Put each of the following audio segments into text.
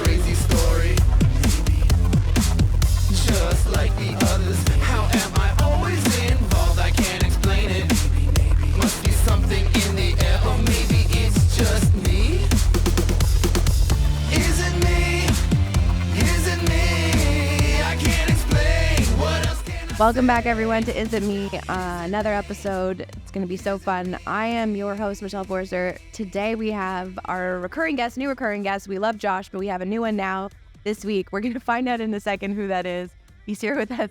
crazy story. Just like the others, how am I always involved? I can't explain it. Must be something in the air, or maybe it's just me. Is it me? Is it me? I can't explain. What else can I Welcome back, everyone, to Is It Me? Another episode. It's going to be so fun. I am your host, Michelle Forster. Today we have our new recurring guest. We love Josh, but we have a new one now this week. We're going to find out in a second who that is. He's here with us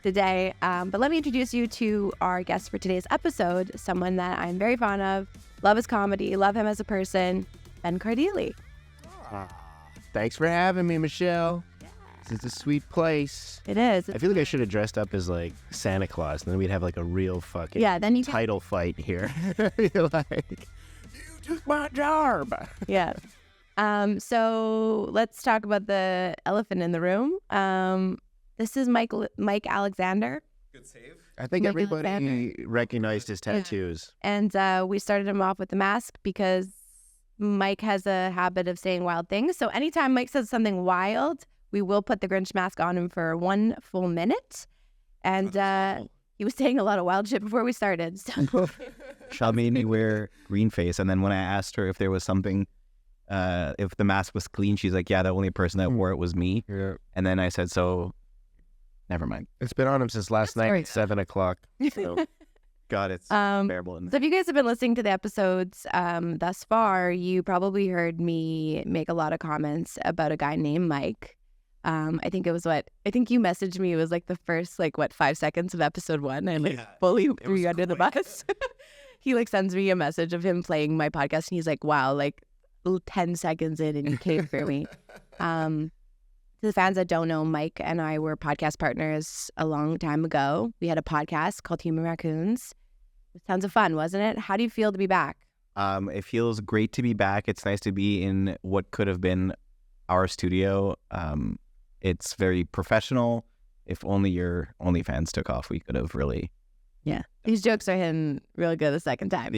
today. But let me introduce you to our guest for today's episode, someone that I'm very fond of, love his comedy, love him as a person, Ben Cardilli. Thanks for having me, Michelle. This is a sweet place. It is. I feel like I should have dressed up as like Santa Claus, and then we'd have like a real fucking then you title fight here. You're like, you took my job. Yeah. So let's talk about the elephant in the room. This is Mike Alexander. Good save. I think Mike everybody Alexander. recognized his tattoos. And we started him off with the mask because Mike has a habit of saying wild things. So anytime Mike says something wild, we will put the Grinch mask on him for 1 full minute. And he was saying a lot of wild shit before we started. So. Shall made me wear green face, and then when I asked her if there was something, if the mask was clean, she's like, "Yeah, the only person that wore it was me." Yeah. And then I said, "So, never mind." It's been on him since last night at 7 o'clock. So. God, it's bearable. So if you guys have been listening to the episodes thus far, you probably heard me make a lot of comments about a guy named Mike. I think you messaged me. It was like the first 5 seconds of episode 1, and fully threw you under the bus. He sends me a message of him playing my podcast, and he's like, "Wow, 10 seconds in, and you came for me." To the fans that don't know, Mike and I were podcast partners a long time ago. We had a podcast called Human Raccoons. It was tons of fun, wasn't it? How do you feel to be back? It feels great to be back. It's nice to be in what could have been our studio. It's very professional. If only your OnlyFans took off, we could have really. Yeah, these jokes are hitting real good the second time. I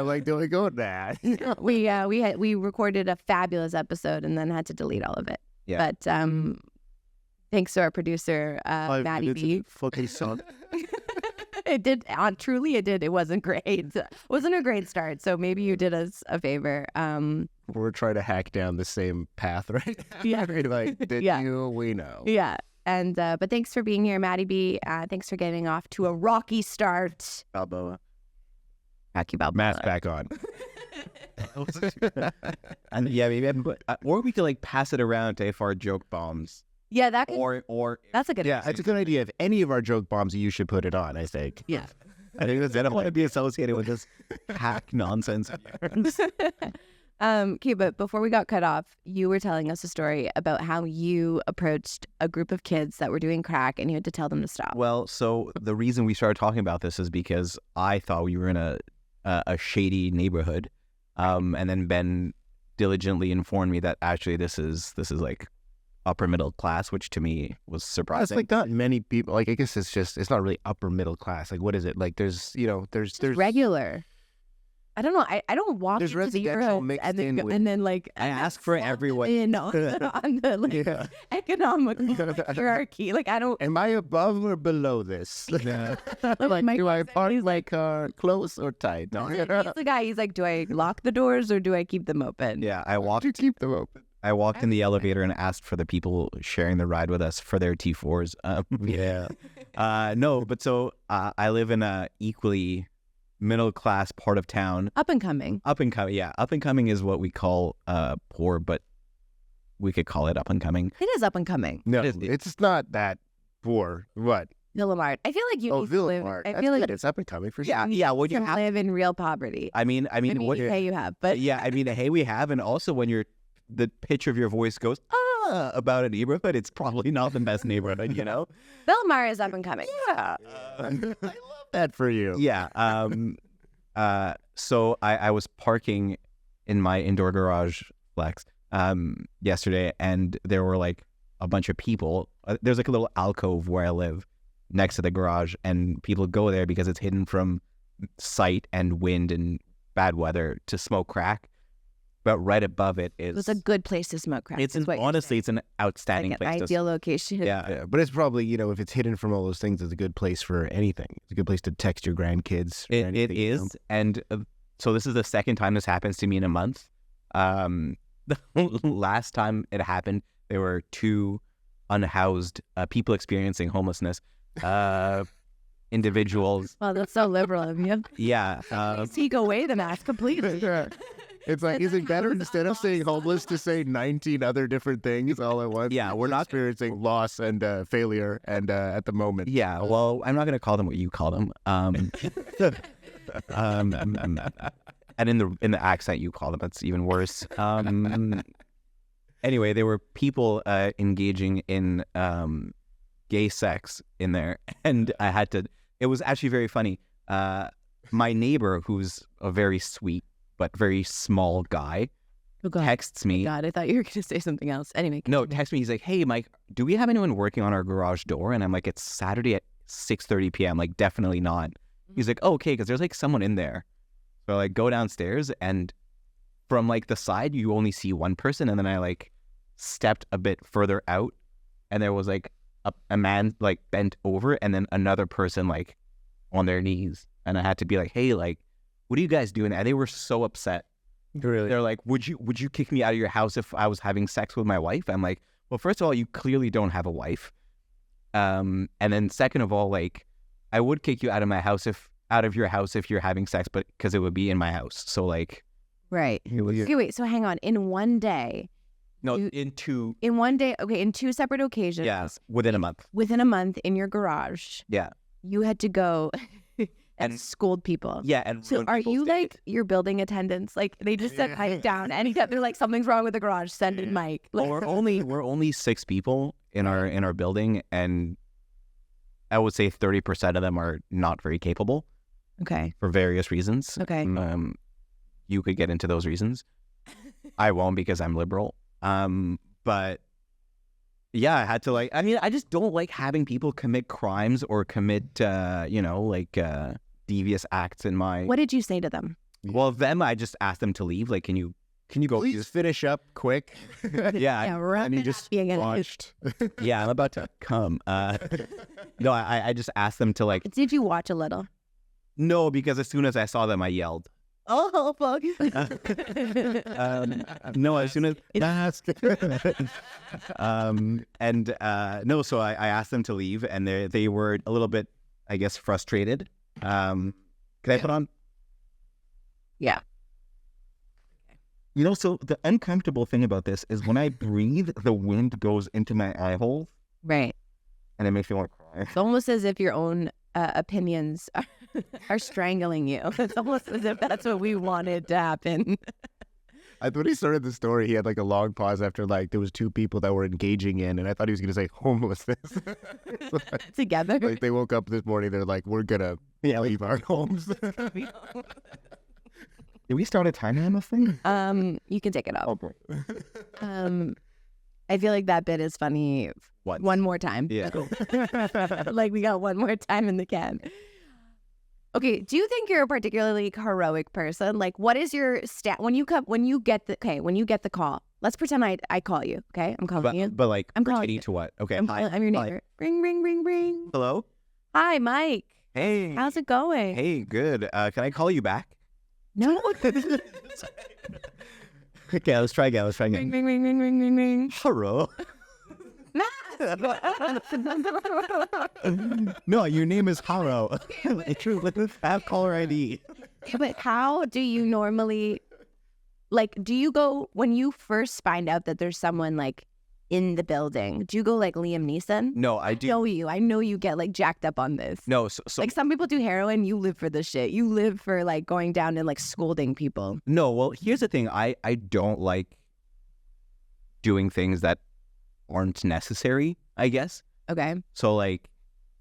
like doing go with that. We recorded a fabulous episode and then had to delete all of it. Yeah. But thanks to our producer Maddie B. Fucking son. It did. Truly, it did. It wasn't great. It wasn't a great start. So maybe you did us a favor. We're trying to hack down the same path, right? Yeah. Did Yeah. you? We know. Yeah. And but thanks for being here, Maddie B. Thanks for getting off to a rocky start. Balboa. Rocky Balboa. Mask back on. And maybe, or we could pass it around to if our joke bombs. Yeah, that could, Or that's a good. Yeah, it's a good idea. If any of our joke bombs, you should put it on, I think. Yeah. I think I don't want to be associated with this hack nonsense. Okay, but before we got cut off, you were telling us a story about how you approached a group of kids that were doing crack and you had to tell them to stop. Well, so the reason we started talking about this is because I thought we were in a shady neighborhood, and then Ben diligently informed me that actually this is upper middle class, which to me was It's surprising. not many people. I guess it's not really upper middle class. What is it? There's Regular. I don't know. I don't walk There's into the residential room mixed and then in with- and then I ask for everyone. on the economic hierarchy. I don't. Am I above or below this? Mike Do I said park he's my car close or tight? No. He's the guy. He's like, do I lock the doors or do I keep them open? Yeah, I walked You keep them open. in the elevator and asked for the people sharing the ride with us for their T4s. Yeah. No, but so I live in a equally middle class part of town. Up and coming. Up and coming, yeah. Up and coming is what we call poor, but we could call it up and coming. It is up and coming. No, It is- it's not that poor. What? Villamart. I feel like you need to live. Villamart. I That's feel like good. It's up and coming for sure. Yeah. What you you have? live in real poverty. I mean, Maybe what? you say you have, but Yeah, I mean, hey, we have, and also when the pitch of your voice goes about a neighborhood, it's probably not the best neighborhood, you know. Villamart is up and coming. Yeah. I love that for you. Yeah. So I was parking in my indoor garage flex yesterday, and there were a bunch of people. There's a little alcove where I live next to the garage, and people go there because it's hidden from sight and wind and bad weather to smoke crack. but right above it is. It was a good place to smoke crack. It's is an, what you're honestly, saying. it's an outstanding like an place. ideal location. Yeah. Yeah, but it's probably, you know, if it's hidden from all those things, it's a good place for anything. It's a good place to text your grandkids. for It anything, you is, know? and so this is the second time this happens to me in a month. The last time it happened, there were two unhoused people experiencing homelessness. Individuals. Well, that's so liberal of you. Yeah. Take away the mask completely. It's like, is it better instead of saying homeless to say 19 other different things all at once? Yeah, we're not experiencing loss and failure and at the moment. Yeah. Well, I'm not going to call them what you call them. And in the accent you call them, that's even worse. Anyway, there were people engaging in gay sex in there, and I had to. It was actually very funny. My neighbor, who's a very sweet but very small guy, Oh, God. texts me. God, I thought you were going to say something else. Anyway. No, continue. text me. He's like, "Hey, Mike, do we have anyone working on our garage door?" And I'm like, "It's Saturday at 6:30 p.m. Like, definitely not." He's like, "Oh, okay, because there's like someone in there." So I like go downstairs, and from like the side, you only see one person, and then I like stepped a bit further out, and there was like a man like bent over, and then another person like on their knees, and I had to be like, "Hey, like, what are you guys doing?" And they were so upset. Really? They're like, would you kick me out of your house if I was having sex with my wife? I'm like, well, first of all, you clearly don't have a wife. And then second of all, like, I would kick you out of your house if you're having sex, but because it would be in my house. So like, Right. Okay, wait. So hang on. In one day, no, You- in two in two separate occasions, yes, within a month. within a month in your garage, Yeah. you had to go and And- scold people. Yeah. And So ruin are people's you day. like your building attendants? Like they just said pipe down and they're like something's wrong with the garage. Send in Mike. Well, Like, we're only 6 people in our building, and I would say 30% of them are not very capable okay. for various reasons. Okay. You could get into those reasons. I won't because I'm liberal. But yeah, I had to like. I mean, I just don't like having people commit crimes or commit, devious acts in my. What did you say to them? Well, them, I just asked them to leave. Like, can you go? Please finish up quick. Yeah, wrap and you it just up. Yeah, watched. yeah, I'm about to come. No, I just asked them to like. Did you watch a little? No, because as soon as I saw them, I yelled. Oh fuck! No, as soon as no, so I asked them to leave, and they were a little bit, I guess, frustrated. Can I put on? Yeah. You know, so the uncomfortable thing about this is when I breathe, the wind goes into my eye holes, Right. and it makes me want to cry. It's almost as if your own opinions are strangling you. It's almost as if that's what we wanted to happen. I thought he started the story. He had like a long pause after like there was 2 people that were engaging in, and I thought he was going to say homelessness. Together. Like they woke up this morning, they're like, we're gonna leave our homes. Did we start a timer on this thing? You can take it off. Okay. I feel like that bit is funny Once. one more time. Yeah. Like we got one more time in the can. Okay, do you think you're a particularly heroic person? Like, what is your stat when you get the call? Let's pretend I call you. Okay, I'm calling you. But like, I'm calling pertaining you. to what? Okay. I'm Hi. your Hi. neighbor. Ring, ring, ring, ring. Hello. Hi, Mike. Hey. How's it going? Hey, good. Can I call you back? No. Okay, let's try again. Ring, ring, ring, ring, ring, ring, ring. Hello. Matt. No, your name is Haro. I have caller ID. But how do you normally, like, do you go, when you first find out that there's someone, like, in the building, do you go, like, Liam Neeson? No, I do. I know you get, like, jacked up on this. No, so Like, some people do heroin, you live for this shit. You live for, like, going down and, like, scolding people. no. Well, here's the thing. I don't like doing things that aren't necessary, I guess. Okay. So, like,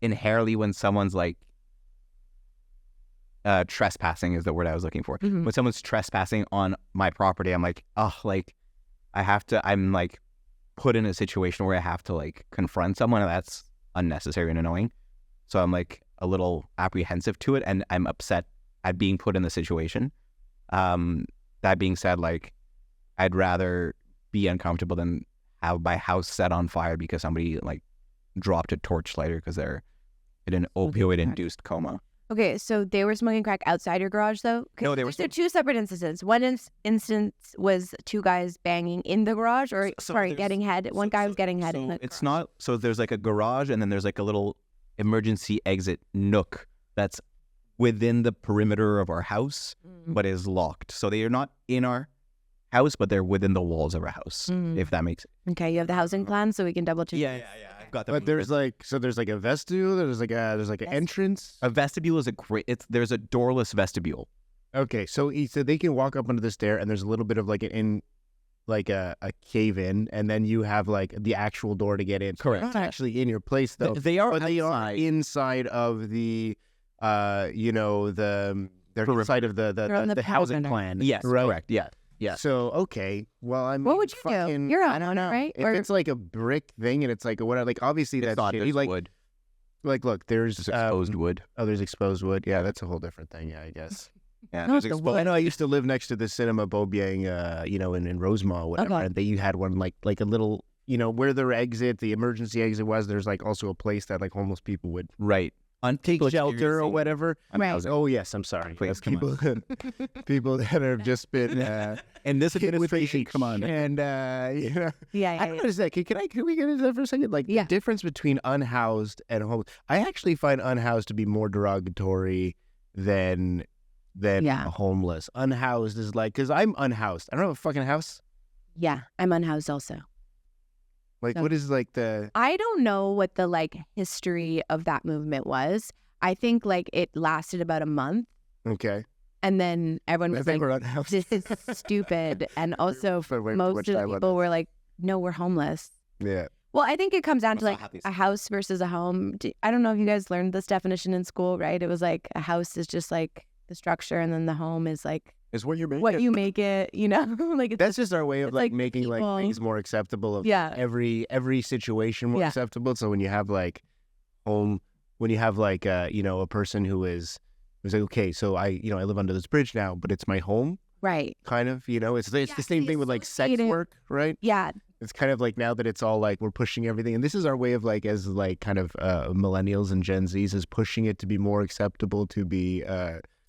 inherently, when someone's like trespassing is the word I was looking for. Mhm. When someone's trespassing on my property, I'm like, oh, like, I'm like put in a situation where I have to like confront someone, and that's unnecessary and annoying. So I'm like a little apprehensive to it, and I'm upset at being put in the situation. That being said, like, I'd rather be uncomfortable than have my house set on fire because somebody like dropped a torchlighter because they're in an opioid-induced coma. Okay, so they were smoking crack outside your garage, though? No, they were So two separate instances. One instance was two guys banging in the garage, or getting head. One guy was getting head in the It's garage. not. So there's like a garage, and then there's like a little emergency exit nook that's within the perimeter of our house, but is locked. So they are not in our house, but they're within the walls of our house. If that makes sense. Okay, you have the housing plan, so we can double check. Yeah. I've got the. But there's like a vestibule. There's like an entrance. A vestibule is there's a doorless vestibule. Okay, so they can walk up under the stair, and there's a little bit of like a cave in, and then you have like the actual door to get in. So Correct. they're not actually in your place though. They are but they are outside. inside of the they're Perimeter. inside of They're on the the housing perimeter. plan. Yes, right. correct. Yeah. So okay, well I'm. What would you do? fucking, You're I a don't owner, know. right? If Or- it's like a brick thing and it's like obviously It's that's not. shitty. There's Like wood. look, there's There's exposed wood. Oh, there's exposed wood. Yeah, that's a whole different thing. Yeah, I guess. Yeah, Not there's the exposed. I know I used to live next to the cinema Beaubien, in Rosemont or whatever, Okay. and you had one like a little, where their exit, the emergency exit was. There's like also a place that like homeless people would Right. take People shelter or experiencing whatever. Right. Oh yes, I'm sorry. Please, That's come on. people that have just been And this hit with administration, H, come on. and Yeah. I don't understand. Can we get into that for a second? Like Yeah. the difference between unhoused and homeless. I actually find unhoused to be more derogatory than Yeah. homeless. Unhoused is like, because I'm unhoused. I don't have a fucking house. Yeah, I'm unhoused also. Like, So- what is like the? I don't know what the history of that movement was. I think it lasted about a month, Okay, and then everyone I was think like, we're unhoused. "This is stupid," and also For way too most much of the time on people were like, "No, we're homeless." Yeah. Well, I think it comes down to Must not have these- a house versus a home. I don't know if you guys learned this definition in school, right? It was like a house is just like the structure, and then the home is like Is what you're making. what you make it. Like it's That's just our way of it's like like making people- like things more acceptable. Of Yeah. every situation more Yeah. acceptable. So when you have like when you have like a person who's like, okay, so I live under this bridge now, but it's my home, right. kind of. It's the Yeah, same the thing with like sex associated- work, right? Yeah, It's kind of like now that it's all like we're pushing everything, and this is our way of like as like kind of millennials and Gen Zs is pushing it to be more acceptable to be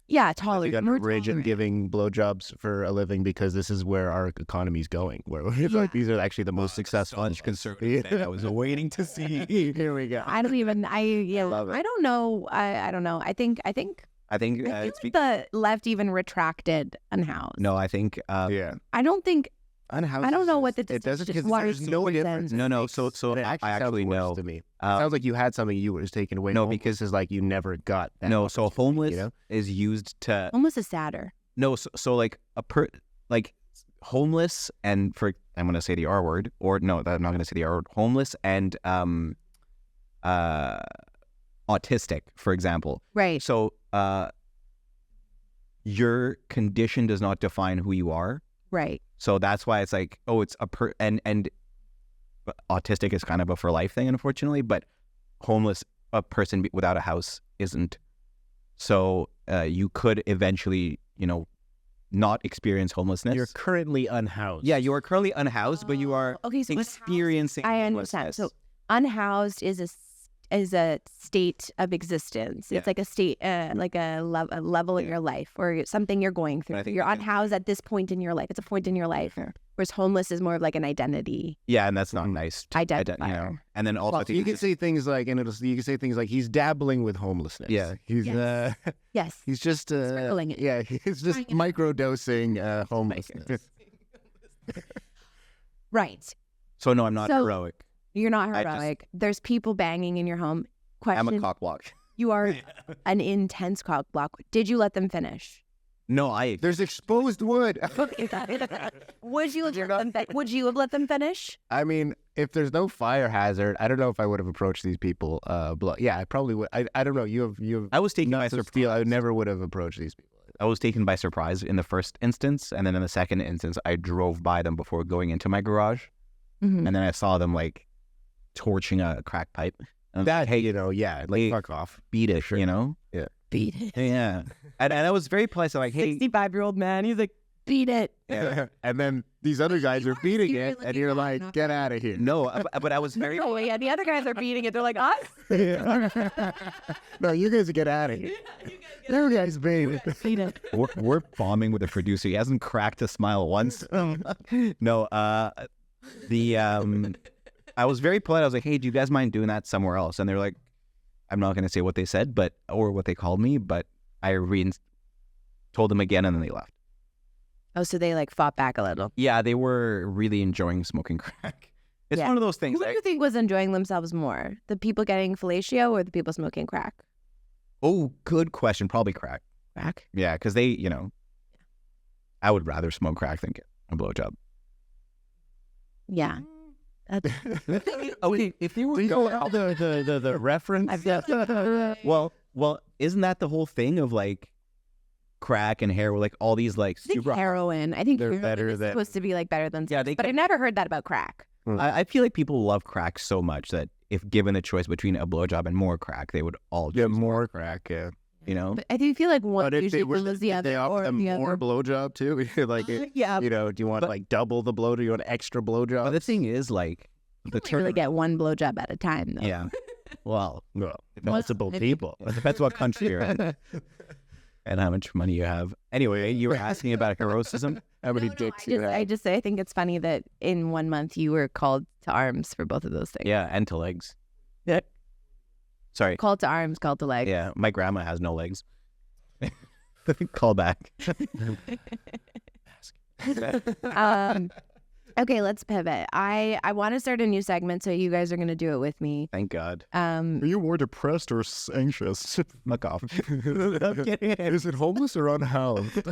yeah, taller, living under more a bridge and tolerant. giving blowjobs for a living because this is where our economy's going. Where we feel like these are actually the most successful. Such conservative. thing I was waiting to see. Here we go. I don't even. love it. I don't know. I don't know. I think I think I feel it's like the left even retracted unhoused. no. I think Yeah. I don't think. Unhoused. I don't know is what just- the it doesn't distinction- because what there's is no the difference. sense? no. So And it I sounds actually worse know. to me. Uh, Sounds like you had something you was taken away. No, Homeless because- is like you never got. That No, so opportunity, homeless You know? is used to Almost is sadder. no. So like like homeless and I'm gonna say the R word or no, I'm not gonna say the R word. Homeless and autistic, for example. Right. So your condition does not define who you are. Right. So that's why it's like, oh, it's and autistic is kind of a for life thing, unfortunately. But homeless, a person without a house isn't. So you could eventually, not experience homelessness. You're currently unhoused. Yeah, you are currently unhoused, but you are Okay, so experiencing. I understand. So unhoused is a state of existence. Yeah. It's like a state, like a level in your life or something you're going through. I think You're you can- unhoused at this point in your life. It's a point in your life. Whereas homeless is more of like an identity. Yeah, and that's not nice. Identifier. And then also, I Well, think you can say things like, you can say things like he's dabbling with homelessness. Yeah. He's Yes. Yes. he's just Sprinkling it. yeah, he's just Trying it out. microdosing homelessness. Right. so. No, I'm not So- heroic. You're not I just- heroic. There's people banging in your home. I'm Question. a cock block. You are an intense cock block. Did you let them finish? No, I. There's exposed wood. Would you have let them finish? I mean, if there's no fire hazard, I don't know if I would have approached these people. Yeah, I probably would. I don't know. You have I was taken by nuts of surprise. steel. I never would have approached these people. I was taken by surprise in the first instance, and then in the second instance, I drove by them before going into my garage, Mhm. and then I saw them like torching a crack pipe. And I was That like, hey, yeah, like hey, fuck off. beat it, Yeah. Beat it. Yeah, and I was very polite. So like, hey, 65-year-old man. He's like, beat it. And then these other guys are beating You're it, looking and you're at it, like, not get out of here. No, but I was very. Oh, yeah, the other guys are beating it. They're like, us? No, you guys get out of here. You guys beat it. Beat it. We're bombing with the producer. He hasn't cracked a smile once. No, I was very polite. I was like, hey, do you guys mind doing that somewhere else? And they're like, I'm not going to say what they said, or what they called me, but I told them again, and then they left. Oh, so they like fought back a little. Yeah, they were really enjoying smoking crack. It's Yeah. one of those things. Who do you think was enjoying themselves more? The people getting fellatio or the people smoking crack? Oh, good question. Probably crack. Crack? Yeah, because they, I would rather smoke crack than get a blowjob. Yeah. That's, Okay, if they were the reference. I've got, well, isn't that the whole thing of like crack and hair? Where like all these like I think super. heroin. I think They're heroin better is than- supposed to be like better than Yeah, sex, they but can- I've never heard that about crack. I feel like people love crack so much that if given the choice between a blowjob and more crack, they would all Yeah, choose more crack, yeah. But I do feel like one But if usually they were, follows the if they other offer or them the more other. blowjob too, like, Yeah. do you want But- like double the blow? Do you want extra blowjob? But the thing is, like, the You really get one blowjob at a time, though. Yeah. Well, Well, multiple if- people. it depends what country you're in and how much money you have. Anyway, you were asking about heroism. How many dicks you I have? just I think it's funny that in 1 month you were called to arms for both of those things. Yeah, and to legs. Yeah. Sorry. Called to arms, called to leg. Yeah, my grandma has no legs. Call back. Okay, let's pivot. I want to start a new segment, so you guys are going to do it with me. Thank God. Are you more depressed or anxious? Fuck off. Is it homeless or unhoused?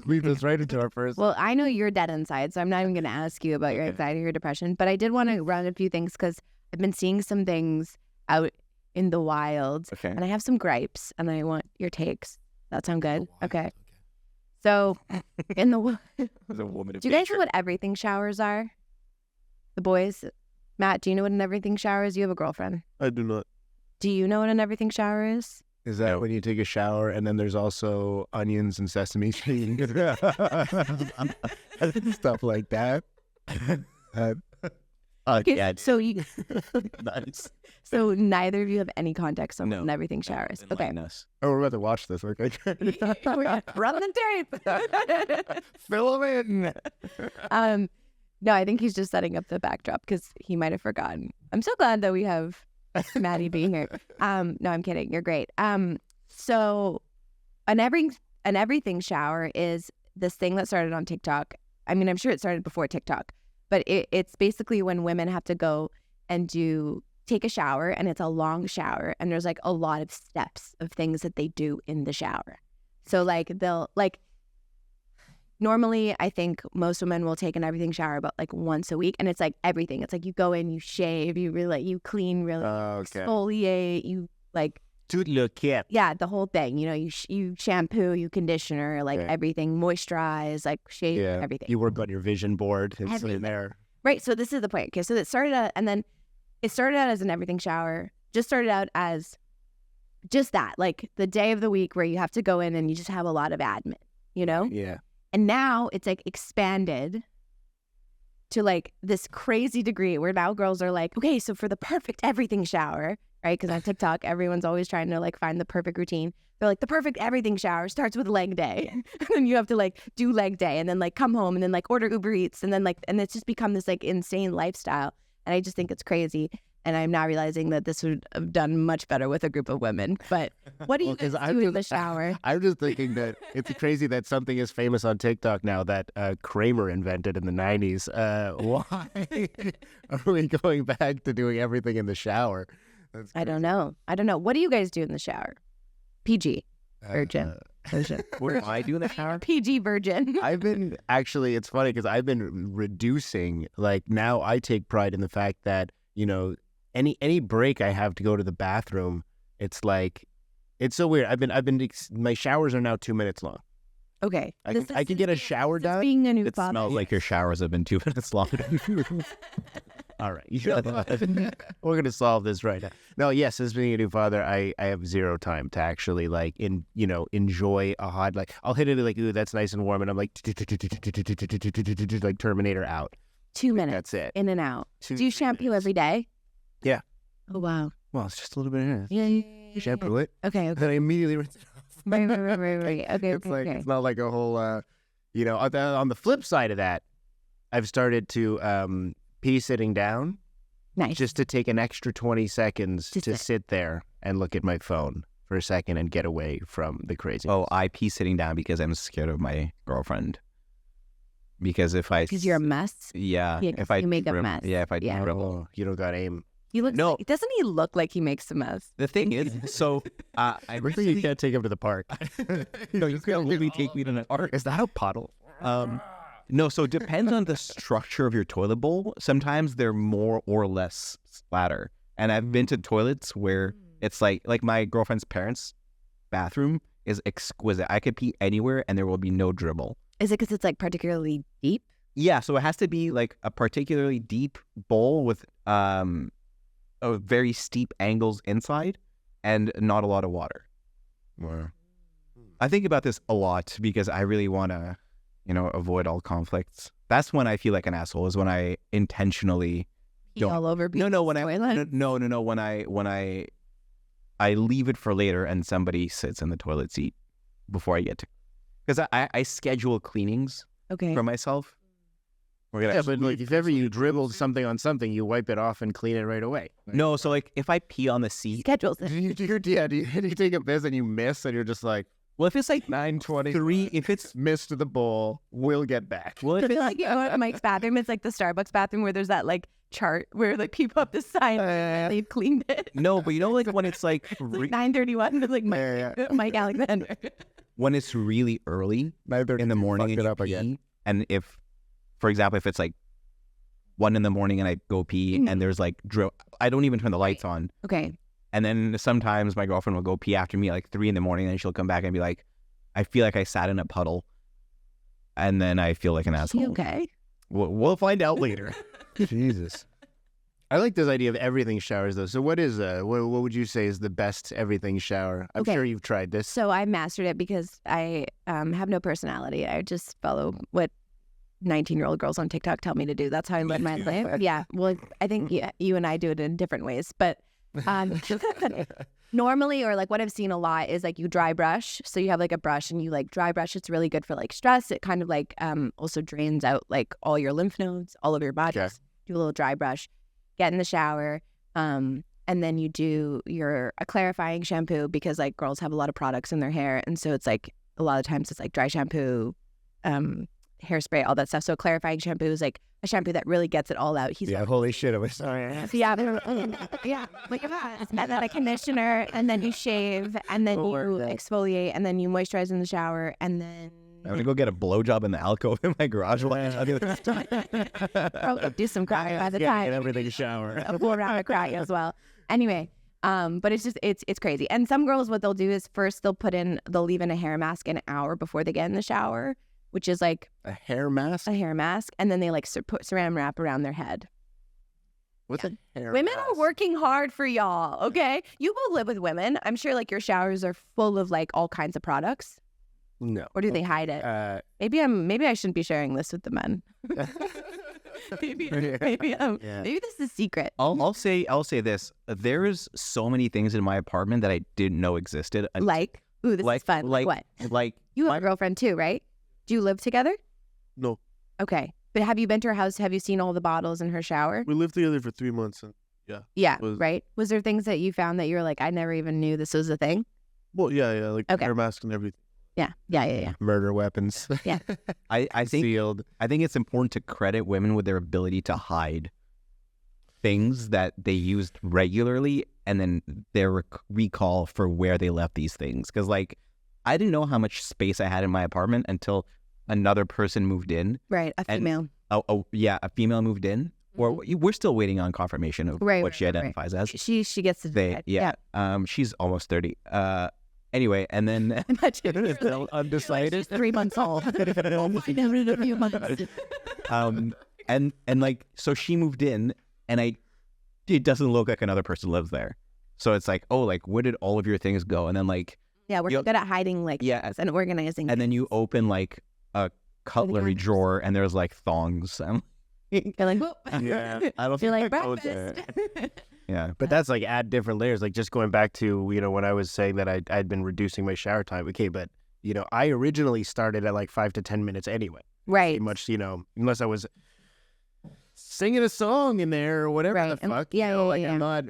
Lead us right into our first. Well, I know you're dead inside, so I'm not even going to ask you about your anxiety or depression, but I did want to run a few things because I've been seeing some things out in the wild, Okay. and I have some gripes, and I want your takes. That sound good? Okay. So, in the As a woman of do you guys nature. know what everything showers are? The boys? Matt, do you know what an everything shower is? You have a girlfriend. I do not. Do you know what an everything shower is? Is that when you take a shower and then there's also onions and sesame seeds? Stuff like that. Yeah, So you, nice. so neither of you have any context on No. what an everything shower is. Okay. Enlighten us. Oh, we're about to watch this. Okay. Run the tape. Fill them in. No, I think he's just setting up the backdrop because he might have forgotten. I'm so glad that we have Maddie being here. No, I'm kidding. You're great. So an everything shower is this thing that started on TikTok. I mean, I'm sure it started before TikTok, but it's basically when women have to go and take a shower, and it's a long shower, and there's like a lot of steps of things that they do in the shower. So like they'll like normally I think most women will take an everything shower about like once a week, and it's like everything. It's like you go in, you shave, you clean, really Okay. exfoliate, you like Tout le kit. yeah, the whole thing. You know, you shampoo, you conditioner, like Okay. everything, moisturize, like shave, Yeah. everything. You work on your vision board. It's Everything. in there. Right. So this is the point. Okay. So it started out, and then it started out as an everything shower. Just started out as just that, like the day of the week where you have to go in and you just have a lot of admin, you know? Yeah. And now it's like expanded to like this crazy degree where now girls are like, okay, so for the perfect everything shower, right? Because on TikTok, everyone's always trying to like find the perfect routine. They're like, the perfect everything shower starts with leg day. And then you have to like do leg day and then like come home and then like order Uber Eats and then like, and it's just become this like insane lifestyle. And I just think it's crazy. And I'm now realizing that this would have done much better with a group of women. But what do you Well, 'cause guys I'm do in the just- shower? I'm just thinking that it's crazy that something is famous on TikTok now that Kramer invented in the 90s. Why are we going back to doing everything in the shower? That's I don't know. What do you guys do in the shower? PG. crazy. Virgin. Virgin. What do I do in the shower? PG virgin. I've been actually, it's funny because I've been reducing. Like now, I take pride in the fact that any break I have to go to the bathroom, it's like it's so weird. My showers are now 2 minutes long. Okay. I can get a shower done. Being a new It father. smells like your showers have been 2 minutes long. All right. We're going to solve this right now. No, yes, as being a new father, I have zero time to actually enjoy a hot, like I'll hit it like, ooh, that's nice and warm. And I'm like, like Terminator out. 2 minutes. That's it. In and out. Do you shampoo every day? Yeah. Oh, wow. Well, it's just a little bit of Yeah. shampoo it. Okay. Then I immediately rinse it off. Right. Okay. It's like, okay. it's not like a whole, on the flip side of that, I've started to pee sitting down. Nice. Just to take an extra 20 seconds To to sit there and look at my phone for a second and get away from the crazy. Oh, I pee sitting down because I'm scared of my girlfriend. Because if I... Because you're a mess? Yeah. Yeah, 'cause if I you make a dribble- mess. Yeah, if I Yeah. dribble. You don't got aim. He looks No. like, doesn't he look like he makes a mess? The thing is, so I You recently... can't take him to the park. No, you can't literally take me to the park. Is that a puddle? No, so it depends on the structure of your toilet bowl. Sometimes they're more or less splatter. And I've been to toilets where it's like my girlfriend's parents' bathroom is exquisite. I could pee anywhere and there will be no dribble. Is it because it's like particularly deep? Yeah, so it has to be like a particularly deep bowl with a very steep angles inside and not a lot of water. Wow. I think about this a lot because I really want to, avoid all conflicts. That's when I feel like an asshole, is when I intentionally Pee don't. all over No, when toilet? when I leave it for later and somebody sits in the toilet seat before I get to, because I schedule cleanings Okay. for myself. We're gonna Yeah, but like if ever you dribbled something on something, you wipe it off and clean it right away. No, so like if I pee on the seat, Schedules Do it. you take a piss and you miss and you're just like well, if it's like 9:23, if it's missed the bowl, we'll get back. well, if It's it's like, Mike's bathroom, it's like the Starbucks bathroom where there's that like chart where like people have to sign they've cleaned it. no, but like when it's like It's like 9:31, it's like Mike Alexander. when it's really early in the morning and it you up pee, again. and if, for example, if it's like 1 a.m. and I go pee and there's like I don't even turn the lights on. Okay. And then sometimes my girlfriend will go pee after me at like 3 a.m. and she'll come back and be like, I feel like I sat in a puddle. And then I feel like an Is he asshole. okay? We'll find out later. Jesus. I like this idea of everything showers though. So what is what would you say is the best everything shower? I'm Okay. sure you've tried this. So I mastered it because I have no personality. I just follow what 19-year-old girls on TikTok tell me to do. That's how I live my life. Yeah. Well, I think you and I do it in different ways. But normally, or like what I've seen a lot is like you dry brush. So you have like a brush and you like dry brush. It's really good for like stress. It kind of like also drains out like all your lymph nodes all over your body. Okay. Do a little dry brush, get in the shower. And then you do a clarifying shampoo because like girls have a lot of products in their hair. And so it's like a lot of times it's like dry shampoo, hairspray, all that stuff. So a clarifying shampoo is like a shampoo that really gets it all out. Holy shit, I was sorry. Yeah, look at that. And then a conditioner, and then you shave, and then you exfoliate, and then you moisturize in the shower, and then I'm going to go get a blowjob in the alcove in my garage. probably do some crying by the time. And everything shower. A full round of crying as well. Anyway, but it's just it's crazy. And some girls, what they'll do is first they'll leave in a hair mask an hour before they get in the shower, which is like A hair mask? a hair mask, and then they like put saran wrap around their head. What's a hair Women mask? are working hard for y'all, okay? You go live with women. I'm sure like your showers are full of like all kinds of products. No. Or do they hide it? Maybe I shouldn't be sharing this with the men. maybe this is a secret. I'll say this. There's so many things in my apartment that I didn't know existed. Like, ooh, this is fun. Like what? Like You have a girlfriend too, right? Do you live together? No, Okay. But have you been to her house? Have you seen all the bottles in her shower? we lived together for 3 months, and Yeah, was- right? Was there things that you found that you were like, I never even knew this was a thing? well, yeah, like Okay. hair mask and everything. Yeah. Murder weapons. I think Sealed. I think it's important to credit women with their ability to hide things that they used regularly and then their recall for where they left these things. Because like I didn't know how much space I had in my apartment until another person moved in. Right, a And- female. A female moved in. Or we're still waiting on confirmation of Right, what right, she right, right. identifies as. She gets to They decide. yeah. She's almost 30. Anyway, and then Imagine Still undecided. 3 months old. I'll find out in a few months. and like so she moved in and it doesn't look like another person lives there. So it's like, oh, like where did all of your things go? And then like Yeah, we're You'll- good at hiding like things and organizing. and then you open like a cutlery counters. drawer and there's like thongs. you're like, whoop. Yeah, I don't You're think like I go there. breakfast. Yeah. But that's like add different layers. Like just going back to, when I was saying that I'd been reducing my shower time. Okay, but, I originally started at like 5 to 10 minutes anyway. Right. Pretty much, unless I was singing a song in there or whatever Right. the fuck. Yeah, like yeah. I'm not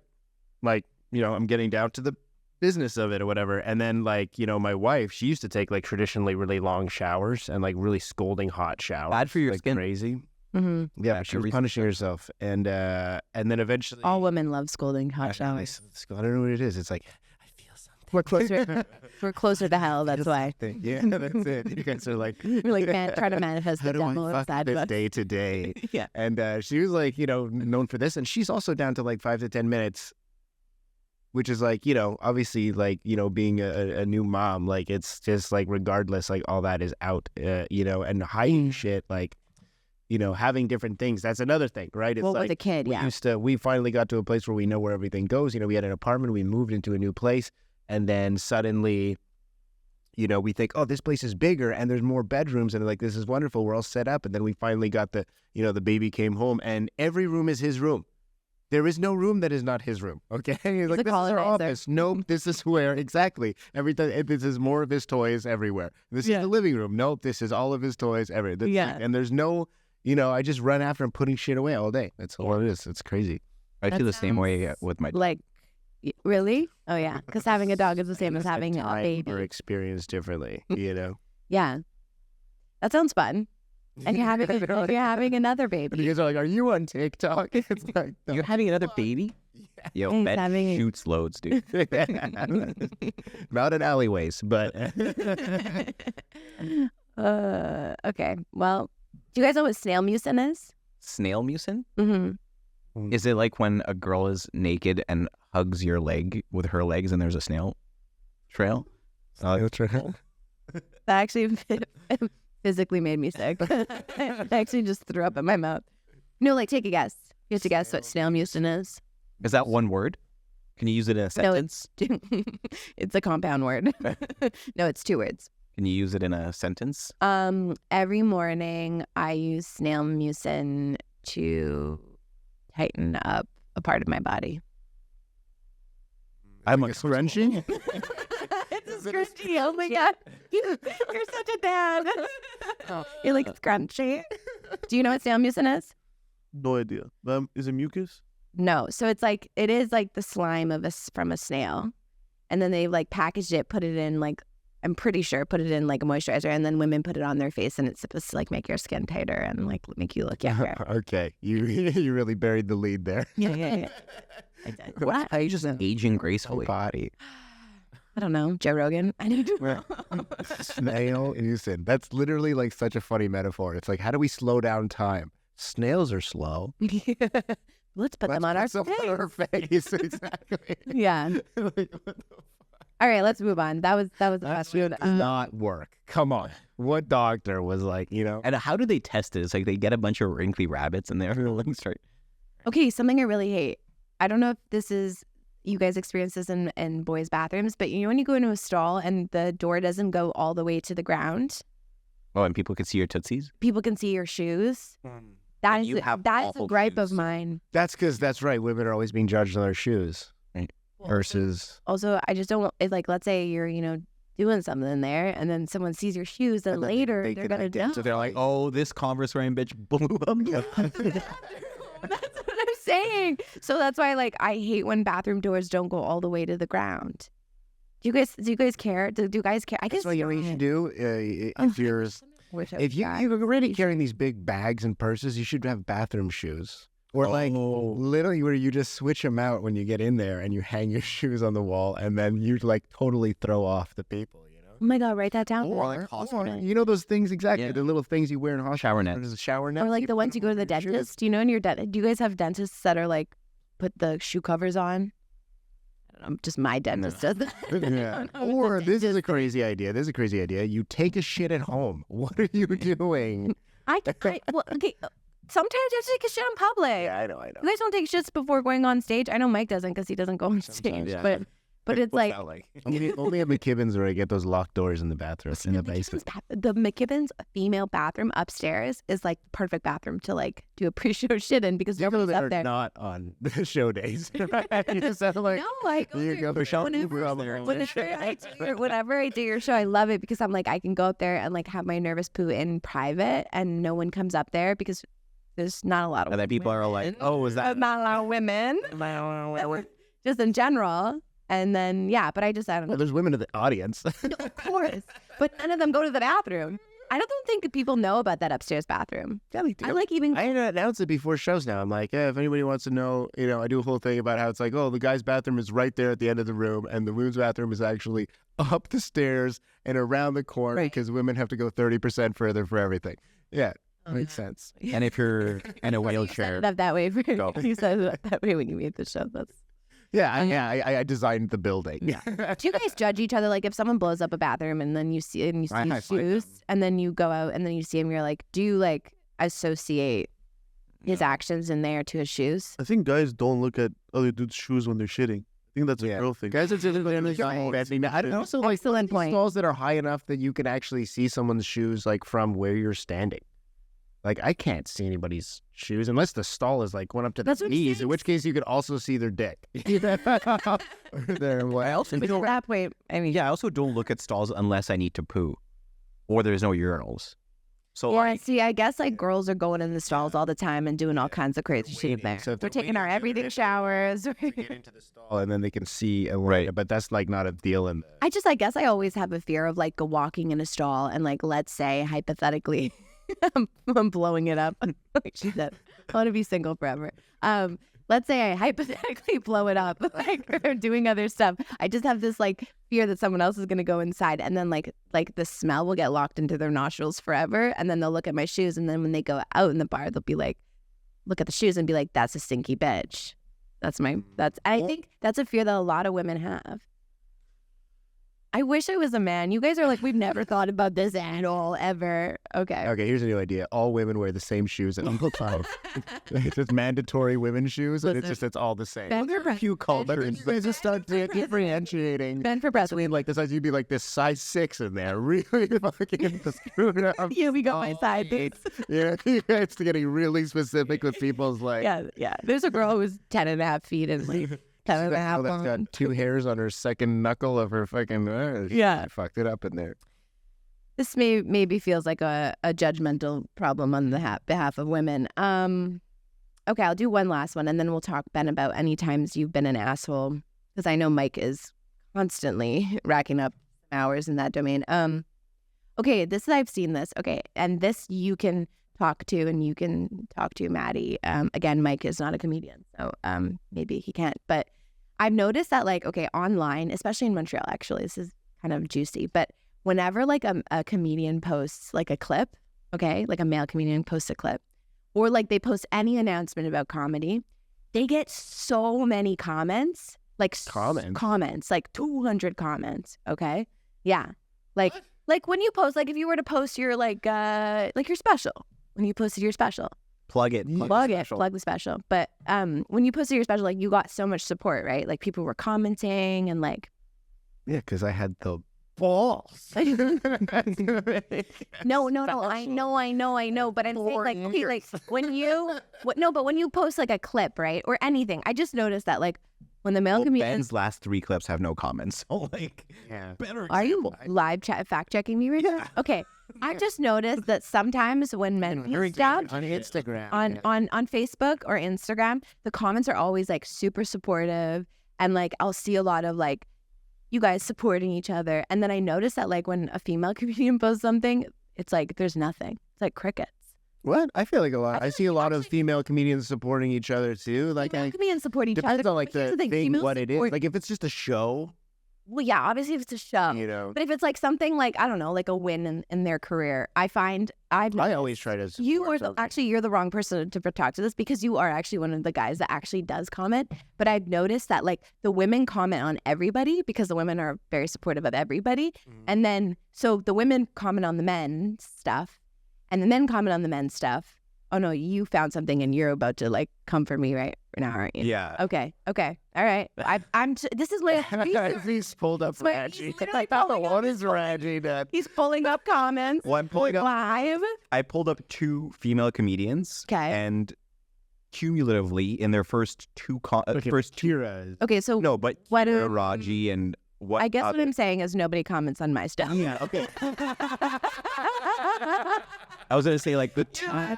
like, I'm getting down to the business of it or whatever. And then like, my wife, she used to take like traditionally really long showers and like really scolding hot showers. Bad for your like skin. crazy. Mm-hmm. Yeah, Bad she for was reason. punishing herself. And then eventually All women love scolding hot I showers. don't know what it is. It's like, I feel something. We're closer. We're closer to hell. That's why. Yeah, that's it. You guys are like, We're like trying to manifest how the do devil I fuck inside this of us. day to day? Yeah. And she was like, known for this. And she's also down to like 5 to 10 minutes, which is like, obviously like, being a new mom, like it's just like regardless, like all that is out, and hiding shit, like, having different things. That's another thing, right? It's Well, like with a kid, yeah. we finally got to a place where we know where everything goes. We had an apartment, we moved into a new place. And then suddenly, we think, oh, this place is bigger and there's more bedrooms and like, this is wonderful. We're all set up. And then we finally got the baby came home and every room is his room. There is no room that is not his room. Okay. Like, a this is our colonizer. office. Nope. This is where exactly this is more of his toys everywhere. This is the living room. Nope. This is all of his toys everywhere. Yeah. And there's no, I just run after him putting shit away all day. That's all it is. It's crazy. I That feel the same way sounds with my Like, really? Oh, yeah. Because having a dog is the same as having a Time baby. or experienced differently, Yeah. That sounds fun. And you're having another And baby. you guys are like, are you on TikTok? It's like, no. You're having another baby? Yo, He's bed having- shoots loads, dude. Not in alleyways, but Okay. Well, do you guys know what snail mucin is? Snail mucin? Mm-hmm. Is it like when a girl is naked and hugs your leg with her legs and there's a snail trail? That actually physically made me sick. I actually just threw up in my mouth. No, like take a guess. You have to guess what snail mucin is. Is that one word? Can you use it in a No, sentence? It's a compound word. No, it's 2 words. Can you use it in a sentence? Every morning I use snail mucin to tighten up a part of my body. I'm a scrunchie. It's a scrunchie. Oh my god, you're such a dad. You're like scrunchy. Do you know what snail mucin is? No idea. Is it mucus? No. So it is like the slime from a snail, and then they like packaged it, put it in like, I'm pretty sure put it in like a moisturizer, and then women put it on their face, and it's supposed to like make your skin tighter and like make you look younger. Okay, you really buried the lead there. Yeah. I did. What? How you just aging gracefully? Body. I don't know. Joe Rogan. I don't know. Snail mucin. That's literally like such a funny metaphor. It's like, how do we slow down time? Snails are slow. Let's put them on our some face. on our face. Exactly. Yeah. Like, what the All right, let's move on. That was the That question. should not work. Come on. What doctor was like, And how do they test it? It's like they get a bunch of wrinkly rabbits and they're like straight. Okay, something I really hate. I don't know if this is you guys experience this in boys' bathrooms, but you know when you go into a stall and the door doesn't go all the way to the ground, Oh, and people can see your tootsies? people can see your shoes. That And is you have that is a awful gripe of shoes. mine. That's because that's right. Women are always being judged on their shoes Right. versus. Also, I just don't. It's like, let's say you're doing something there, and then someone sees your shoes, then And then later they they're can gonna know. identify. So they're like, oh, this Converse wearing bitch blew up. That's what I'm saying. So that's why, like, I hate when bathroom doors don't go all the way to the ground. Do you guys care? Do you guys care? I guess That's what you should do if you're. If you're already carrying these big bags and purses, you should have bathroom shoes. Or like literally where you just switch them out when you get in there and you hang your shoes on the wall and then you like totally throw off the people, Oh my god, write that down. Or like you know those things exactly, Yeah. the little things you wear in hospital. Shower nets. There's a shower net. Or like the ones you go to the dentist. Do you know in your do you guys have dentists that are like put the shoe covers on? I don't know, just my dentist does that. I Yeah. don't know if Or the this is a dentist- crazy idea. This is a crazy idea. You take a shit at home. What are you doing? well, okay. sometimes you have to take a shit in public. Yeah, I know. You guys don't take shits before going on stage. I know Mike doesn't because he doesn't go on stage. yeah. But it's What's like, that like? Only at McKibben's where I get those locked doors in the bathroom, in the basement. The McKibben's female bathroom upstairs is like the perfect bathroom to like do a pre-show shit in because nobody's up there. Not on the show days. Right? You just have to, like, No, I go you there. go for Whenever I do your show, I love it because I'm like, I can go up there and like have my nervous poo in private and no one comes up there because there's not a lot of And then people are like, oh, is that? not a lot of women. Just in general. And then, yeah, but I don't know. Well, there's women in the audience. Of course. But none of them go to the bathroom. I don't think people know about that upstairs bathroom. Yeah, they do. I like even... I announce it before shows now. I'm like, if anybody wants to know, I do a whole thing about how it's like, oh, the guy's bathroom is right there at the end of the room, and the women's bathroom is actually up the stairs and around the corner because women have to go 30% further for everything. Yeah, makes sense. And if you're in a You set wheelchair, it up that way. You set it up that way when you made the show. That's... I designed the building. Yeah. Do you guys judge each other? Like if someone blows up a bathroom and then you see high-five shoes them. and then you go out and then you see him, you're like, do you like associate his actions in there to his shoes? I think guys don't look at other dudes' shoes when they're shitting. I think that's a girl thing. Guys are typically bending. I don't also like Excellent point. stalls that are high enough that you can actually see someone's shoes like from where you're standing. Like I can't see anybody's shoes unless the stall is like going up to the That's what I'm knees, saying. in which case you could also see their dick. I also But at that point, I mean, I also don't look at stalls unless I need to poo, or there's no urinals. So yeah, like, see, I guess like girls are going in the stalls all the time and doing all kinds of crazy shit in there. So if We're they're taking our waiting, everything showers. to get into the stall, and then they can see and Right. But that's like not a deal in the. I guess I always have a fear of like walking in a stall and like, let's say hypothetically, I'm blowing it up. Like she said, I want to be single forever. Let's say I hypothetically blow it up, like or doing other stuff. I just have this like fear that someone else is gonna go inside, and then like the smell will get locked into their nostrils forever, and then they'll look at my shoes, and then when they go out in the bar, they'll be like, look at the shoes and be like, that's a stinky bitch. I think that's a fear that a lot of women have. I wish I was a man. You guys are like, we've never thought about this at all, ever. Okay. Okay, here's a new idea. All women wear the same shoes at all times. It's just mandatory women's shoes, and it's all the same. Ben for a few cultures. They just start differentiating. Ben for president. Between like the size, you'd be like this size 6 in there, really fucking screwed up. Yeah, we got my side. Yeah, it's getting really specific with people's like. Yeah. There's a girl who's 10 and a half feet and like 10 and a half That's got long. 2 hairs on her second knuckle of her fucking. Yeah. She fucked it up in there. This maybe feels like a judgmental problem on the behalf of women. Okay, I'll do one last one, and then we'll talk, Ben, about any times you've been an asshole, because I know Mike is constantly racking up hours in that domain. Okay, I've seen this. Okay, and this you can talk to, and you can talk to Maddie. Again, Mike is not a comedian, so maybe he can't. But I've noticed that, like, okay, online, especially in Montreal, actually, this is kind of juicy, but whenever like a comedian posts like a clip, okay, like a male comedian posts a clip, or like they post any announcement about comedy, they get so many comments, like comments, like 200 comments. Okay, yeah, like when you post, like if you were to post your like your special, when you posted your special, plug it. plug the special. But when you posted your special, like you got so much support, right? Like people were commenting and like. Yeah, because I had the balls. No. I know. But I'm saying, like, okay, like when you post like a clip, right, or anything, I just noticed that like when the male comedians. Ben's last 3 clips have no comments. So like, Yeah. better. Are you live chat fact checking me right now? Okay, I just noticed that sometimes when men post stuff on Instagram, on Facebook or Instagram, the comments are always like super supportive, and like I'll see a lot of like you guys supporting each other, and then I notice that like when a female comedian posts something, it's like there's nothing. It's like crickets. What? I feel like a lot. I see a lot of female comedians supporting each other too. Like, Female comedians support each depends other. on like But here's the thing, thing, females what it is. support- Like, if it's just a show, Well, yeah, obviously if it's a show. you know, But if it's like something like, I don't know, like a win in their career, I find I always try to. you support are something. actually you're the wrong person to talk to this, because you are actually one of the guys that actually does comment. But I've noticed that like the women comment on everybody because the women are very supportive of everybody, and then so the women comment on the men's stuff, and the men comment on the men's stuff, Oh no, you found something and you're about to like come for me right now, aren't you? Yeah. Okay. All right. This is my He's pulled up my- Reggie. he's literally Oh, what is Reggie done? He's pulling up comments Well, I'm pulling up. live. I pulled up 2 female comedians. 'Kay. And cumulatively, in their first two, first two. Kira. Okay, so No, but what? Kira, Raji, and what? I guess what I'm saying is nobody comments on my stuff. Yeah. Okay. I was gonna say like the two. I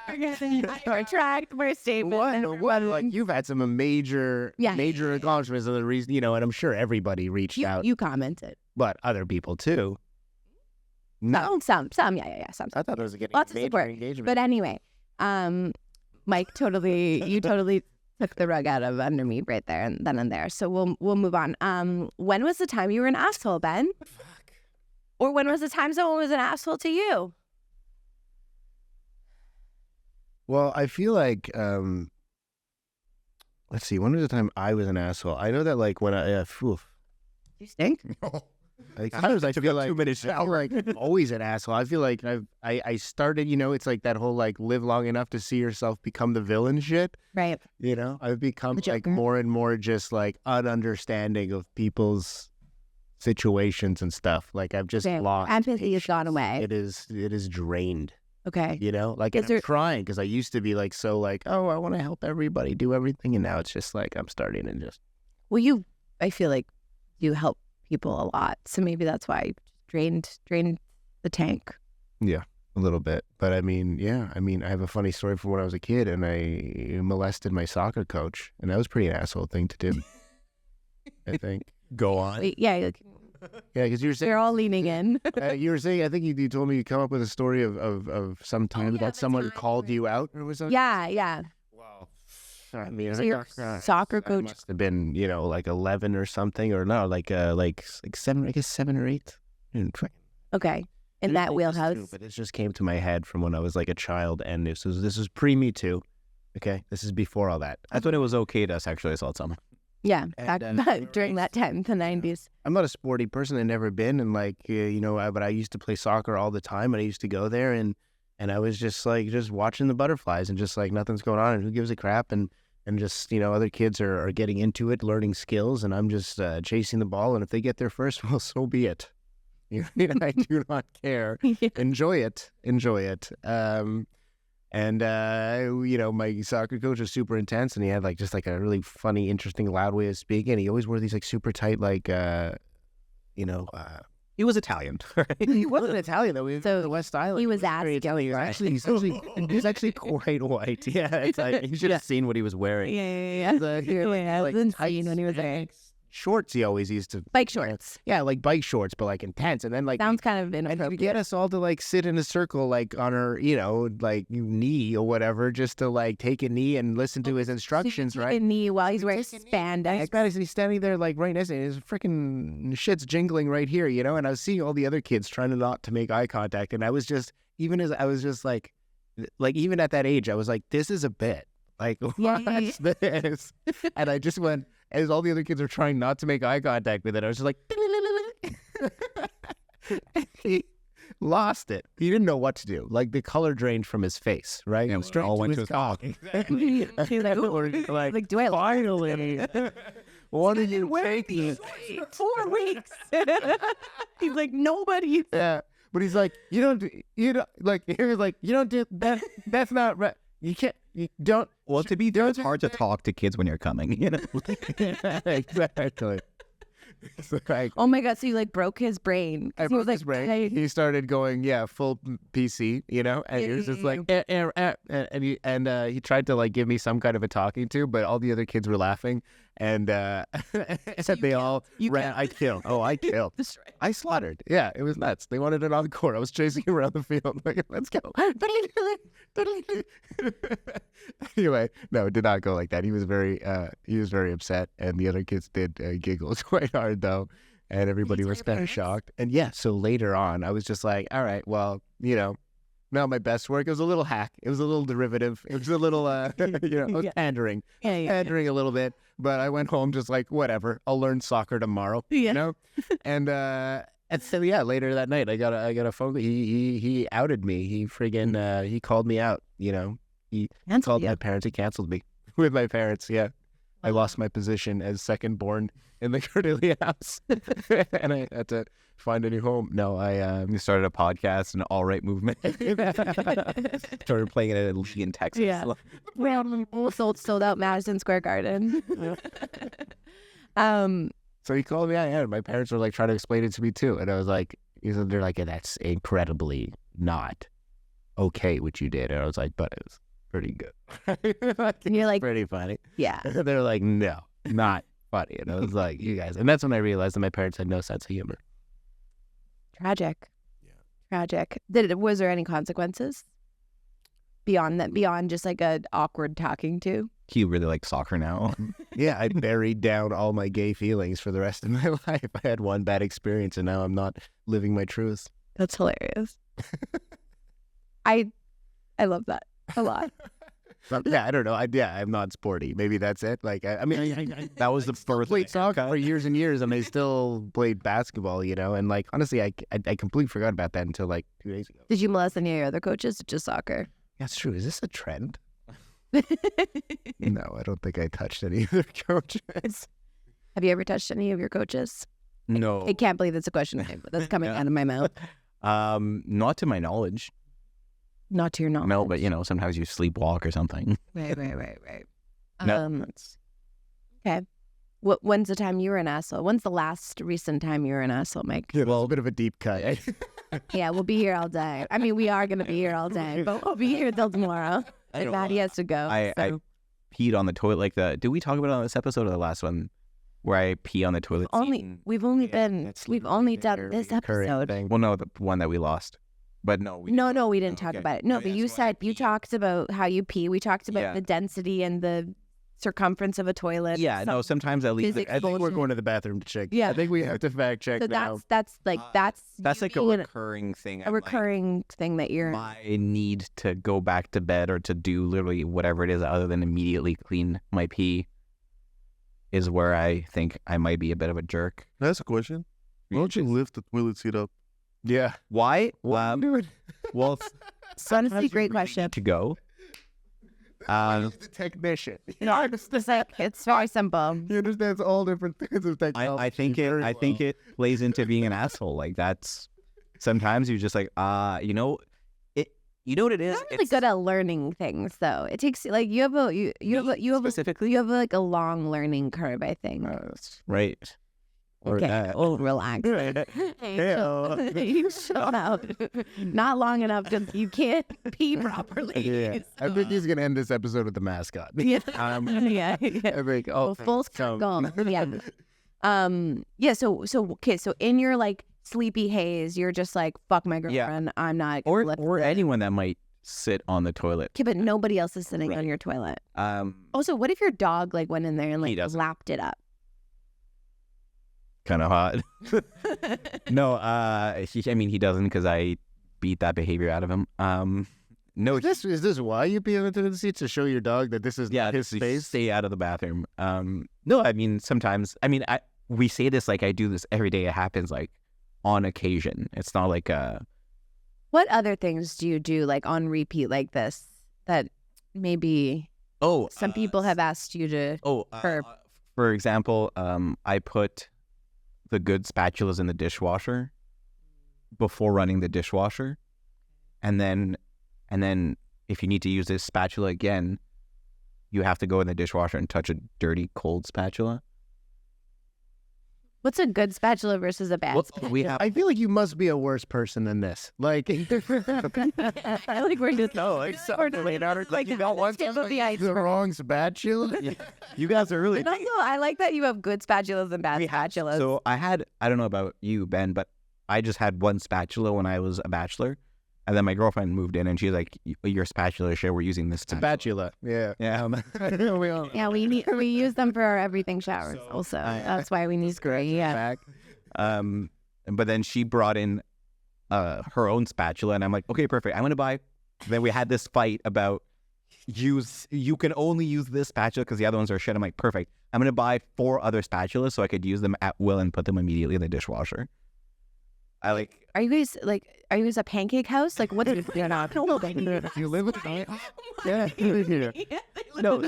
retract my statement. What? Like you've had some major Yeah. accomplishments, and the reason, and I'm sure everybody reached out, You commented. but other people too. No, Some, yeah, some. I thought it was getting Lots of major support. engagement. But anyway, Mike, you totally took the rug out of under me right there and then and there. So we'll move on. When was the time you were an asshole, Ben? Or when was the time someone was an asshole to you? Well, I feel like, let's see, when was the time I was an asshole? I know that like when You stink. like sometimes I feel like 2 minutes I feel like I'm always an asshole. I feel like I started, it's like that whole like live long enough to see yourself become the villain shit. Right. I've become The like Joker. more and more just like ununderstanding of people's situations and stuff. Like I've just Same. lost Empathy has gone away. It is drained. Okay. Like Is and there- I'm trying because I used to be like so like, oh, I want to help everybody do everything, and now it's just like I'm starting to just Well, I feel like you help people a lot, so maybe that's why you drained the tank. a little bit. But I mean, I have a funny story from when I was a kid, and I molested my soccer coach, and that was pretty an asshole thing to do. I think. Go on. Wait, yeah, Yeah, because you were saying they're all leaning in. you were saying I think you told me you come up with a story of some time yeah, that the someone time called where- you out or was something. Yeah. Wow. I mean, So I your think soccer I coach. must have been, like 11 or something, or no, like 7, I guess 7 or 8. Okay, in that wheelhouse. But it just came to my head from when I was like a child, and this was pre Me Too. Okay, this is before all that. That's when it was okay to sexually assault someone. Yeah, And, back during that time, the 90s. I'm not a sporty person. I've never been, and like but I used to play soccer all the time, and I used to go there, and I was just like just watching the butterflies, and just like nothing's going on, and who gives a crap, and just other kids are getting into it, learning skills, and I'm just chasing the ball, and if they get there first, well, so be it. I do not care. Yeah. Enjoy it. My soccer coach was super intense, and he had like just like a really funny, interesting, loud way of speaking. And he always wore these like super tight, like He was Italian. he wasn't Italian though. He was So from the West Island. he was very asking, Italian. He's actually quite white. Yeah, it's like you should have seen what he was wearing. Yeah. I Like wasn't tight seeing when he was there. shorts. He always used to Bike shorts. Yeah, like bike shorts, but like intense. And then like Sounds kind of and he'd inappropriate. get us all to like sit in a circle, like on our, like knee or whatever, just to like take a knee and listen to his instructions, So you right? take a knee while he's wearing Take a knee. spandex. He's standing there like right next to me. His freaking shit's jingling right here, And I was seeing all the other kids trying not to make eye contact, and I was just, even at that age, I was like, this is a bit. Like, Yeah, what's this? And I just went, as all the other kids are trying not to make eye contact with it, I was just like, he lost it. He didn't know what to do. Like the color drained from his face, right? Yeah, It was straight all to went to his his cock. He's like, Or he's like, do I finally, what are you taking? 4 weeks? He's like, nobody. Yeah, but he's like, you don't do that. That's not right. You can't. You don't. Well, to be fair, it's hard to talk to kids when you're coming. Exactly. So like, Oh my God. So you like broke his brain. 'Cause I he was broke his brain. "Hey." He started going, full PC, and he was just like, and he tried to like give me some kind of a talking to, but all the other kids were laughing, and said they all You ran. I killed. Oh, I killed. Destroyed. I slaughtered. Yeah, it was nuts. They wanted it on the court. I was chasing him around the field. Like, let's go. Anyway, no, it did not go like that. He was very upset, and the other kids did giggle quite hard though, and everybody was kind of shocked. And yeah, so later on, I was just like, all right, well, not my best work. It was a little hack. It was a little derivative. It was a little, I was Yeah. pandering, Yeah. pandering a little bit. But I went home just like, whatever. I'll learn soccer tomorrow. Yeah. And so yeah, later that night, I got a phone call. He outed me. He friggin' he called me out. He Cancel called you. my parents. He canceled me with my parents. Yeah. I lost my position as second born in the Cardilli house, and I had to find a new home. No, We started a podcast, an all-right movement. Started playing it at a league in Texas. Yeah. Well, sold out Madison Square Garden. So he called me out, and my parents were like trying to explain it to me too, and I was like, they're like, that's incredibly not okay what you did, and I was like, but it was pretty good. And you're like, pretty funny. yeah. They're like, no, not funny, and I was like, you guys, and that's when I realized that my parents had no sense of humor. Tragic. Tragic. Was there any consequences beyond that? Beyond just like a awkward talking to? He really likes soccer now. Yeah, I buried down all my gay feelings for the rest of my life. I had one bad experience, and now I'm not living my truth. That's hilarious. I love that a lot. Yeah, I don't know. I'm not sporty. Maybe that's it. Like, I mean, That was the first played soccer for years and years, and I still played basketball, and like, honestly, I completely forgot about that until like 2 days ago. Did you molest any of your other coaches? Or just soccer? That's true. Is this a trend? No, I don't think I touched any of their coaches. Have you ever touched any of your coaches? No. I can't believe that's a question that's coming out of my mouth. Not to my knowledge. Not to your knowledge. No, but sometimes you sleepwalk or something. Right. No. Okay. When's the time you were an asshole? When's the last recent time you were an asshole, Mike? Yeah, well, a bit of a deep cut. Yeah, we'll be here all day. I mean, we are going to be here all day, but we'll be here till tomorrow. I And don't Maddie know. has to go. I peed on the toilet like the. Did we talk about it on this episode or the last one where I pee on the toilet seat? We've only done this episode. Well, no, the one that we lost. But no, we No, we didn't talk Okay. about it. No, Oh, but yeah, you so I said you peed. talked about how you pee. We talked about Yeah. the density and the circumference of a toilet. Yeah, no, sometimes at least physics I think we're bullshit. going to the bathroom to check. Yeah. I think we have to fact check So now. that's you like a being recurring thing. a recurring thing that you're. My need to go back to bed or to do literally whatever it is other than immediately clean my pee is where I think I might be a bit of a jerk. That's a question. Why don't you lift the toilet seat up? Yeah. Why? Dude. Well, It's honestly, great question. to go. The technician. No, it's very simple. He understands all different things of technology. I think it plays into being an asshole. Like that's sometimes you're just like, you know what it is? You're not really good at learning things, though. It takes like you have specifically? you have like a long learning curve. I think. Right. Or Okay. that. Oh, relax. You shut up. Not long enough because you can't pee properly. Yeah. I think he's going to end this episode with the mascot. Yeah. I think, Well, full circle. Yeah. Yeah. So okay. So in your like sleepy haze, you're just like, fuck my girlfriend. I'm not. gonna lift Or this." anyone that might sit on the toilet. Okay, but nobody else is sitting Right. on your toilet. Um, Also, what if your dog like went in there and He like doesn't. lapped it up? kind of hot. No, he doesn't because I beat that behavior out of him. No, Is this why you pee on the seat, to show your dog that this is yeah, not his to space? stay out of the bathroom. No, I mean sometimes. I mean, we say this like I do this every day. It happens like on occasion. It's not like What other things do you do like on repeat like this that maybe some people have asked you to? For example, I put the good spatulas in the dishwasher before running the dishwasher, and then if you need to use this spatula again, you have to go in the dishwasher and touch a dirty cold spatula. What's a good spatula versus a bad? Well, spatula? we have I feel like you must be a worse person than this. Like, I like we're just like like the tip of the iceberg. the wrong spatula. you guys are really. And also, I like that you have good spatulas and bad spatulas. So I don't know about you, Ben, but I just had one spatula when I was a bachelor, and then my girlfriend moved in, and she's like, "Your spatula, share. We're using this spatula." Spatula. Yeah. Yeah. We all yeah, we use them for our everything showers. Also, that's why we need gray. Yeah. back. But then she brought in her own spatula, and I'm like, okay, perfect. I'm gonna buy. Then we had this fight about you can only use this spatula because the other ones are shit. I'm like, perfect. I'm gonna buy 4 other spatulas so I could use them at will and put them immediately in the dishwasher. I like. Are you guys a pancake house? Like what's you're not? You live with Yeah. No.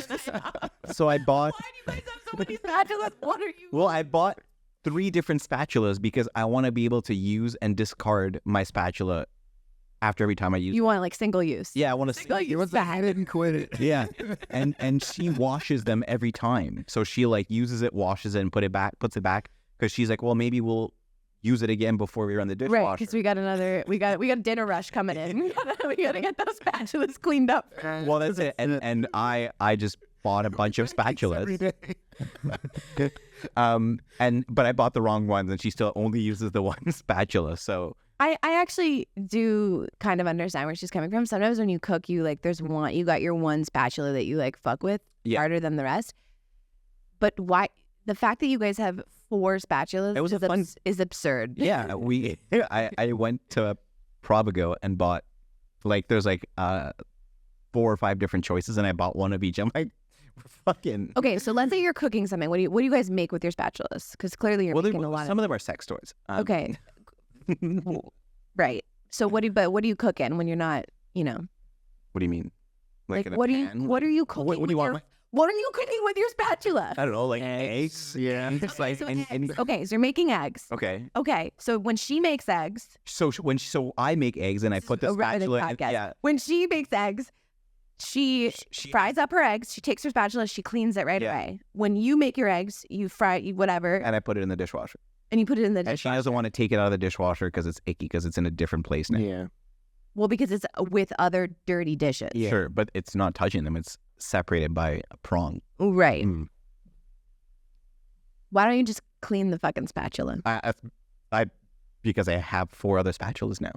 So I bought. Why do you guys have so many spatulas? What are you? Well, I bought 3 different spatulas because I want to be able to use and discard my spatula after every time I use. You want like single use? Yeah, I want to. Single use. I didn't quit it. Yeah, and she washes them every time. So she like uses it, washes it, and puts it back because she's like, well, maybe we'll use it again before we run the dishwasher. Right, because we got dinner rush coming in. we gotta get those spatulas cleaned up. Well, that's it. And I just bought a bunch of spatulas. But I bought the wrong ones, and she still only uses the one spatula. So I actually do kind of understand where she's coming from. Sometimes when you cook, you you got your one spatula that you like fuck with harder than the rest. But why? The fact that you guys have 4 spatulas is absurd. Yeah, I went to Provigo and bought there's 4 or 5 different choices, and I bought one of each. I'm like, fucking. Okay, so let's say you're cooking something. What do you guys make with your spatulas? Because clearly you're making a lot. Some of them are sex toys. Okay, right. So what do you cook in when you're not? What do you mean? Like in a what pan? are you cooking? What do you want? What are you cooking with your spatula? I don't know, like eggs. Yeah. It's like So eggs. Okay, so you're making eggs. Okay. Okay, so when she makes eggs, So I make eggs and I put the spatula. When she makes eggs, she fries up her eggs. She takes her spatula. She cleans it right away. When you make your eggs, you fry whatever, and I put it in the dishwasher. and you put it in the And she dishwasher. doesn't want to take it out of the dishwasher because it's icky because it's in a different place now. Yeah. Well, because it's with other dirty dishes. Yeah. Sure, but it's not touching them. It's separated by a prong. Right. Mm. Why don't you just clean the fucking spatula? I because I have 4 other spatulas now.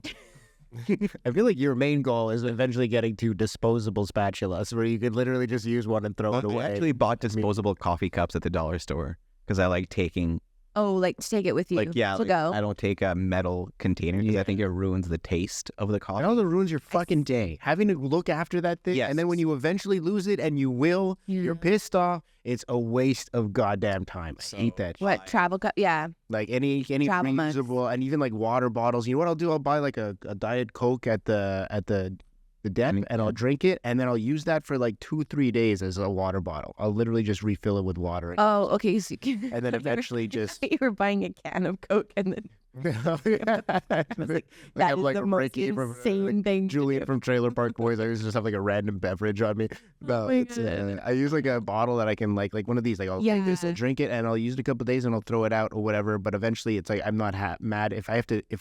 I feel like your main goal is eventually getting to disposable spatulas where you could literally just use one and throw it I away. actually bought disposable coffee cups at the dollar store because I like taking. Oh, like to take it with you to go. I don't take a metal container because I think it ruins the taste of the coffee. It also ruins your fucking day. Having to look after that thing, Yes. and then when you eventually lose it, and you will, you're pissed off. It's a waste of goddamn time. I hate that shit. What travel cup? Yeah. Like any Travel mugs. reusable, and even like water bottles. You know what I'll do? I'll buy like a Diet Coke at the dep, and I'll drink it, and then I'll use that for like 2-3 days as a water bottle. I'll literally just refill it with water. Oh, okay. So And then eventually just you were buying a can of Coke and then that that is the most insane thing. Julian from Trailer Park Boys. I used to just have like a random beverage on me. No, my it's, I use like a bottle that I can like one of these. Like I'll take this and drink it, and I'll use it a couple of days, and I'll throw it out or whatever. But eventually, it's like I'm not mad if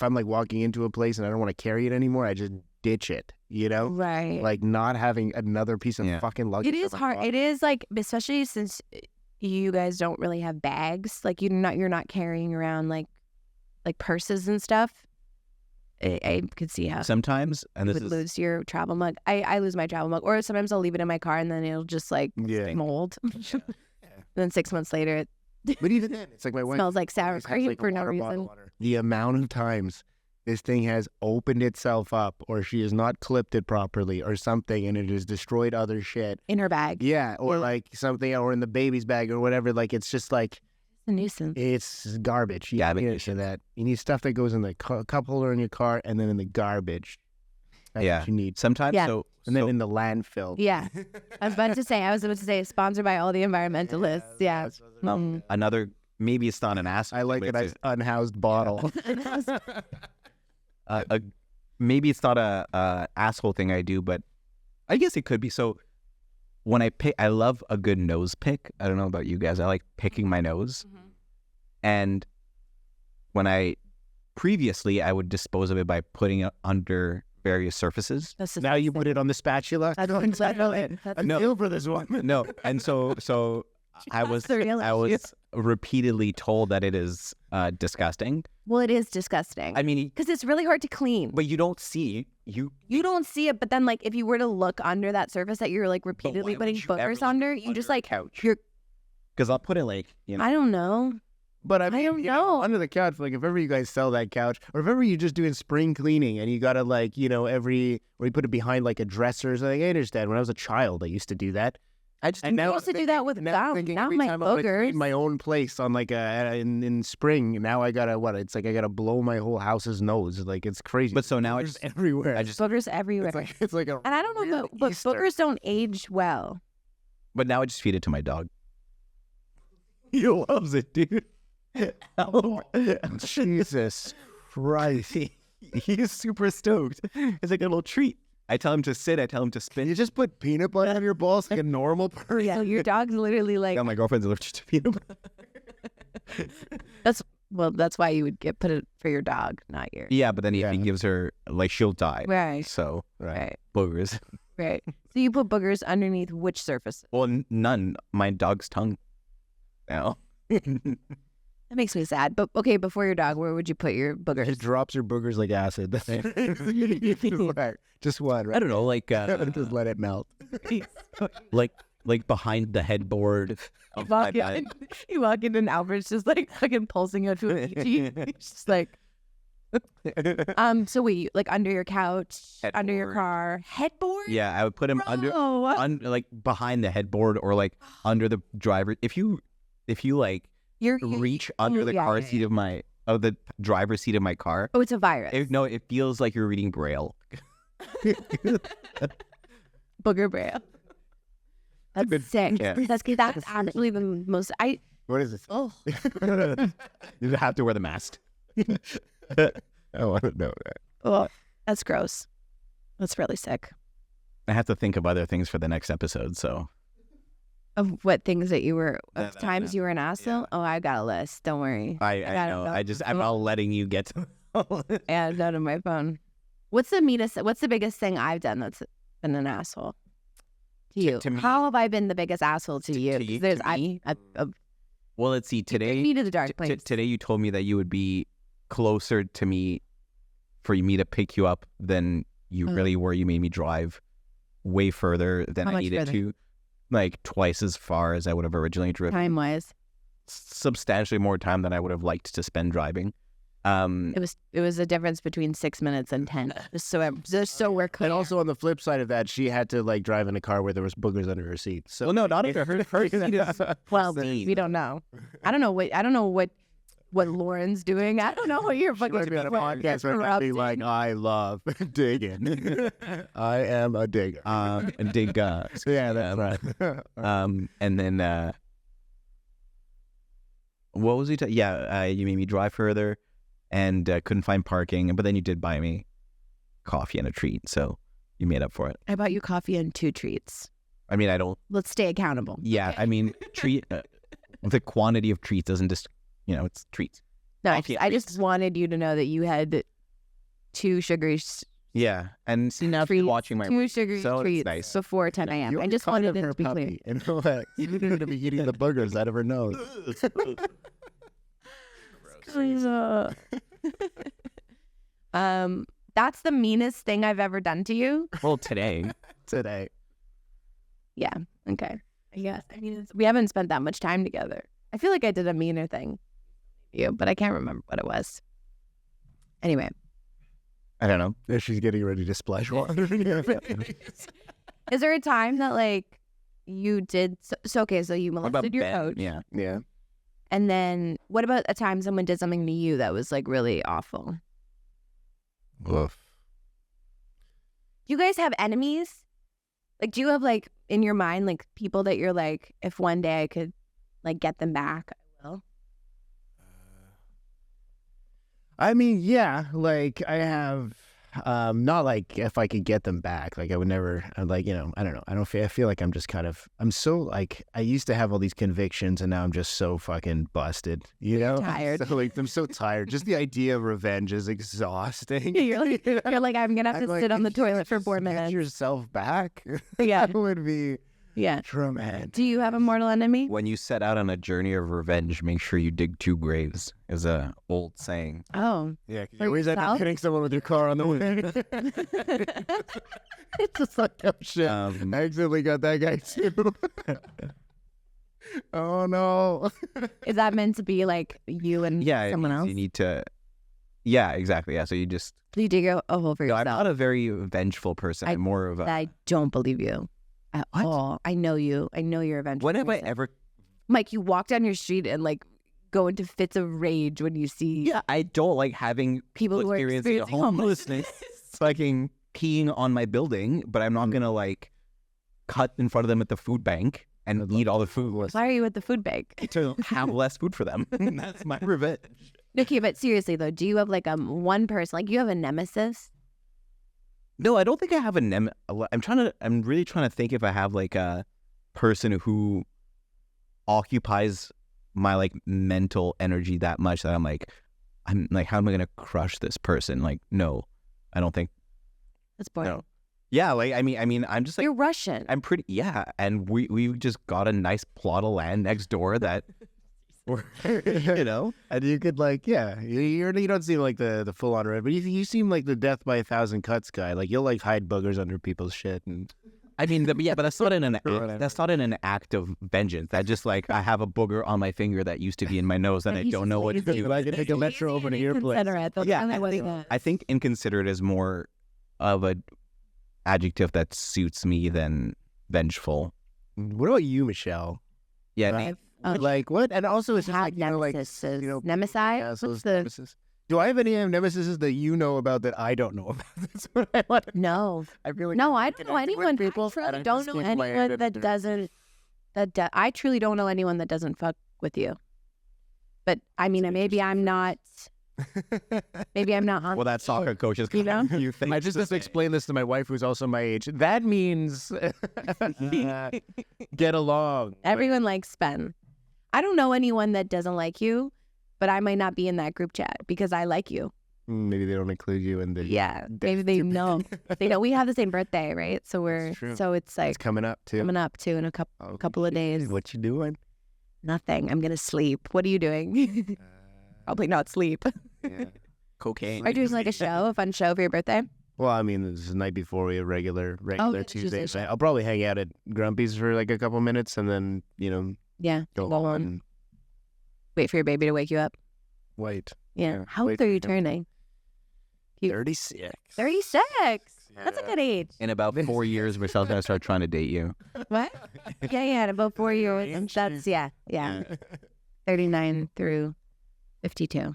I'm like walking into a place and I don't want to carry it anymore. I just ditch it. You know, Right. like not having another piece of fucking luggage. It is hard. It is like, especially since you guys don't really have bags. Like you're not carrying around like purses and stuff. I could see how Sometimes, and you this would is lose your travel mug. I lose my travel mug, or sometimes I'll leave it in my car and then it'll just like mold. Then 6 months later, it But even then, it's like my wife smells like sour always has, cream like, a for no water bottle reason. on her. The amount of times this thing has opened itself up, or she has not clipped it properly, or something, and it has destroyed other shit. In her bag. Yeah, or like something, or in the baby's bag, or whatever. Like it's just like It's a nuisance. it's garbage. You Garbage. need to that. You need stuff that goes in the cup holder in your car, and then in the garbage. That's what you need. sometimes. Yeah. And then in the landfill. Yeah. I was about to say sponsored by all the environmentalists. Yeah. Another, maybe it's not an ass. I like but a it's nice unhoused bottle. maybe it's not a asshole thing I do, but I guess it could be. So when I love a good nose pick. I don't know about you guys. I like picking my nose. And previously I would dispose of it by putting it under various surfaces. That's Now you put it on the spatula. That's exactly. I feel for this one. No, and so I was the real issue. repeatedly told that it is disgusting. Well, it is disgusting. I mean, Because it's really hard to clean. but you don't see you. You don't see it, but then like if you were to look under that surface that you're like repeatedly why putting would you ever boogers look under, you under just a like couch? you're. Because I'll put it I don't know. But I mean, don't you know. under the couch, like if ever you guys sell that couch, or if ever you're just doing spring cleaning and you gotta like, or you put it behind like a dresser or something. I understand. When I was a child, I used to do that. I just And now supposed to do that with now I'm dogs, thinking not every my time I'm gonna clean boogers. my own place on like in spring. Now I gotta It's like I gotta blow my whole house's nose. Like it's crazy. But so now I Boogers just everywhere. Boogers everywhere. it's like a And I don't know, weird but Easter. boogers don't age well. But now I just feed it to my dog. He loves it, dude. Jesus Christ. He's super stoked. It's like a little treat. I tell him to sit. I tell him to spin. You just put peanut butter on your balls like a normal person. Yeah, your dog's literally like, My girlfriend's allergic to peanut butter. that's why you would put it for your dog, not yours. Yeah, but then if Yeah. he gives her, like, she'll die. Right, So, right, boogers. right. So you put boogers underneath which surface? Well, none. My dog's tongue. Now. That makes me sad. But okay, before your dog, where would you put your She boogers? drops your boogers like acid. Just one, I right? don't know, like, Just let it melt. like behind the headboard of my bed. You walk in and Albert's just like fucking pulsing out to a Fiji. He's just like, so wait, like under your couch, under your Headboard. car, headboard? Yeah, I would put him under, like behind the headboard or like under the driver. If you like You reach under the car seat of the driver's seat of my car, Oh, it's a virus. it feels like you're reading Braille. Booger braille. That's sick. yeah. That's actually the most. What is this? Oh, You have to wear the mask. I want to know that. oh, that's gross. That's really sick. I have to think of other things for the next episode. So Of what things that you were, of That- times you were an asshole? yeah. Oh, I got a list. Don't worry. I got it know. noted. I'm not letting you get to. Yeah, it's out of my phone. What's the biggest thing I've done that's been an asshole to you? to me? How have I been the biggest asshole to you? to 'Cause you- there's to me? Well, let's see. me Today, to the dark place. today you told me that you would be closer to me for me to pick you up than you Oh. really were. You made me drive way further than How I much needed further? to, like twice as far as I would have originally driven. Time wise, Substantially more time than I would have liked to spend driving. it was a difference between 6 minutes and 10. Just so we're clear. And also on the flip side of that, she had to like drive in a car where there was boogers under her seat. So Well, no, not under her. Her seat is Well, pristine. we don't know. I don't know what Lauren's doing. I don't know what you're She fucking might be on a podcast where I'd be like, I love digging. I am a digger. and dig. Yeah, that's right. And then what was he? You made me drive further, and couldn't find parking. But then you did buy me coffee and a treat, so you made up for it. I bought you coffee and 2 treats. I mean, I don't. Let's stay accountable. Yeah, I mean, treat. The quantity of treats doesn't just. It's treats. No, Coffee and I just treats. wanted you to know that you had 2 sugary Yeah, and see now she's treats, watching my 2 sugary so it's treats nice. before 10 a.m. I just wanted it to be clear. You know what? You need to be eating the boogers out of her nose. That's the meanest thing I've ever done to you. Well, today. Today. Yeah. Okay. I guess. I mean, we haven't spent that much time together. I feel like I did a meaner thing to you, but I can't remember what it was. Anyway, I don't know. There she's getting ready to splash water in your face. is there a time that like you did so okay, so you What about molested your Ben? coach, Yeah. Yeah. and then what about a time someone did something to you that was like really awful? Woof. Do you guys have enemies? Like, do you have like in your mind like people that you're like, if one day I could like get them back, I will? I mean, yeah, like I have, not like if I could get them back, like I would never, like, I don't know. I feel like I'm just I'm so like, I used to have all these convictions and now I'm just so fucking busted, you know? tired. So like, I'm so tired. Just the idea of revenge is exhausting. You're like, I'm gonna have I'm to like, sit on the if you toilet for just 4 get minutes. yourself back. Yeah. That would be Yeah. traumatic. Do you have a mortal enemy? When you set out on a journey of revenge, make sure you dig 2 graves, is a old saying. Oh. Yeah, 'cause For you always end up yourself? hitting someone with your car on the way. It's just like, oh shit. I accidentally got that guy too. Oh no. Is that meant to be like you and Yeah, it someone means else? You need to. Yeah, exactly. Yeah, so you just. You dig a hole for No, I'm yourself. not a very vengeful person. I'm more of a. I don't believe you. at What? all. I know you. I know you're a vengeful When have I person. ever? Mike, you walk down your street and like go into fits of rage when you see Yeah, I don't like having people who are experiencing homelessness, fucking peeing on my building, but I'm not gonna like cut in front of them at the food bank and eat all the food Why are you at the food bank? to have less food for them. That's my revenge. Okay, but seriously though, do you have like one person, like you have a nemesis? No, I don't think I have I'm really trying to think if I have like a person who occupies my like mental energy that much that I'm like, how am I gonna crush this person? Like, no, I don't think. That's boring. No. Yeah, like I mean, I'm just like You're Russian. I'm pretty and we just got a nice plot of land next door that, you know, And you could like, yeah, you don't seem like the full on red, but you seem like the death by 1,000 cuts guy. Like you'll like hide boogers under people's shit, and I mean, but that's not in an whatever. that's not in an act of vengeance. That's just like I have a booger on my finger that used to be in my nose and I don't know what to do. I can take a metro over to your place. Considerate. That's Yeah, kind I of what think, it is. I think inconsiderate is more of a adjective that suits me than vengeful. What about you, Michelle? Yeah, Right. Oh, Like what? And also, it's just have like you know, like nemesis. you know, Nemesis? yeah, What's those the nemesis. Do I have any nemesis that you know about that I don't know about? That's what I want. No. I feel like No, I don't know connect with anyone. people, I truly and I don't just know keep my anyone head that in doesn't. I truly don't know anyone that doesn't fuck with you. But I mean, maybe I'm not. Maybe I'm not. well, that soccer coach is You know? you think I just have to explain this to my wife, who's also my age. That means get along. Everyone likes Ben. I don't know anyone that doesn't like you, but I might not be in that group chat because I like you. Maybe they don't include you in the. Yeah, maybe they know. They know we have the same birthday, right? So That's true. so it's like It's coming up too. coming up too in a couple of days. What you doing? Nothing. I'm gonna sleep. What are you doing? Probably not sleep. Yeah. cocaine. Are you doing like a show, a fun show for your birthday? Well, I mean, this is the night before we have regular yeah, Tuesday. Tuesday show. I'll probably hang out at Grumpy's for like a couple minutes and then, Yeah. go Go home home. and Wait for your baby to wake you up. wait. Yeah. Yeah, How wait old are for you him. turning? You- 36. 36. That's a Yeah. good age. In about 4 years, Michelle's gonna start trying to date you. What? Yeah. In about 4 years. That's yeah. 39 through 52.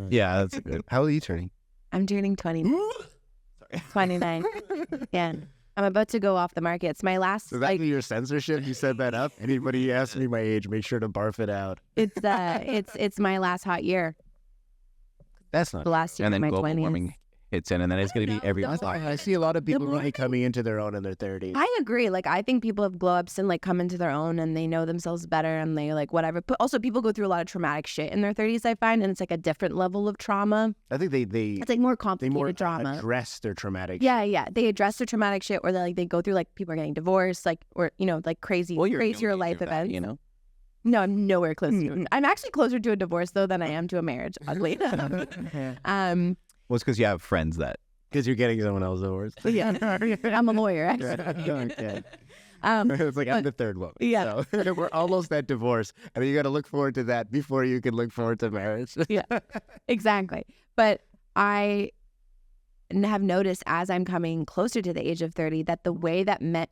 Yeah, that's good. How old are you turning? I'm turning 20. 29. Yeah. I'm about to go off the market. It's my last. Does that be your censorship? You set that up? Anybody asks me my age, make sure to barf it out. It's my last hot year. That's not. The last year And of then my global 20s. warming hits in, and then it's gonna be every. I see a lot of people more really coming into their own in their 30s. I agree. Like, I think people have glow ups and like come into their own and they know themselves better and they like whatever. But also, people go through a lot of traumatic shit in their 30s, I find, and it's like a different level of trauma. I think they It's like more they complicated more drama. address their traumatic. Yeah. They address their traumatic shit, or they go through like people are getting divorced, like or like crazy, Well, you're crazier no life danger of that, events. you know. No, I'm nowhere close to it. I'm actually closer to a divorce though than I am to a marriage. Oddly, Well, it's because you have friends that. Because you're getting someone else divorced. yeah, I'm a lawyer actually. Okay. Um, It's like I'm the third one. Yeah. So we're almost at divorce. I mean, you got to look forward to that before you can look forward to marriage. exactly. But I have noticed as I'm coming closer to the age of 30 that the way that men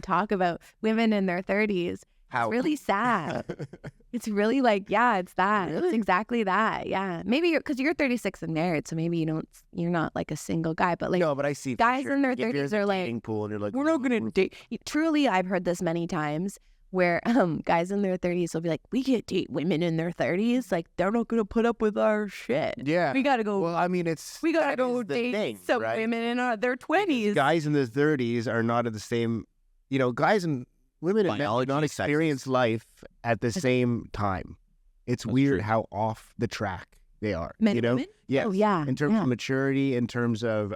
talk about women in their 30s, How? it's really sad. It's really like, yeah, it's that. It's exactly that. Yeah. Maybe because you're 36 and married, so maybe you're not like a single guy, but like No, but I see for guys sure. in their If you're 30s in are the like, dating pool and you're like, we're not gonna date. Truly, I've heard this many times where guys in their 30s will be like, we can't date women in their 30s. Like they're not gonna put up with our shit. Yeah. We gotta go. Well, I mean, we gotta that go is the date thing, some right? women in their 20s. Guys in their 30s are not at the same. Guys and women and men do Biology, not sexist. experience life at the same time. It's That's weird true. how off the track they are. Men you and know? women? Yes. Oh yeah. In terms yeah. of maturity, in terms of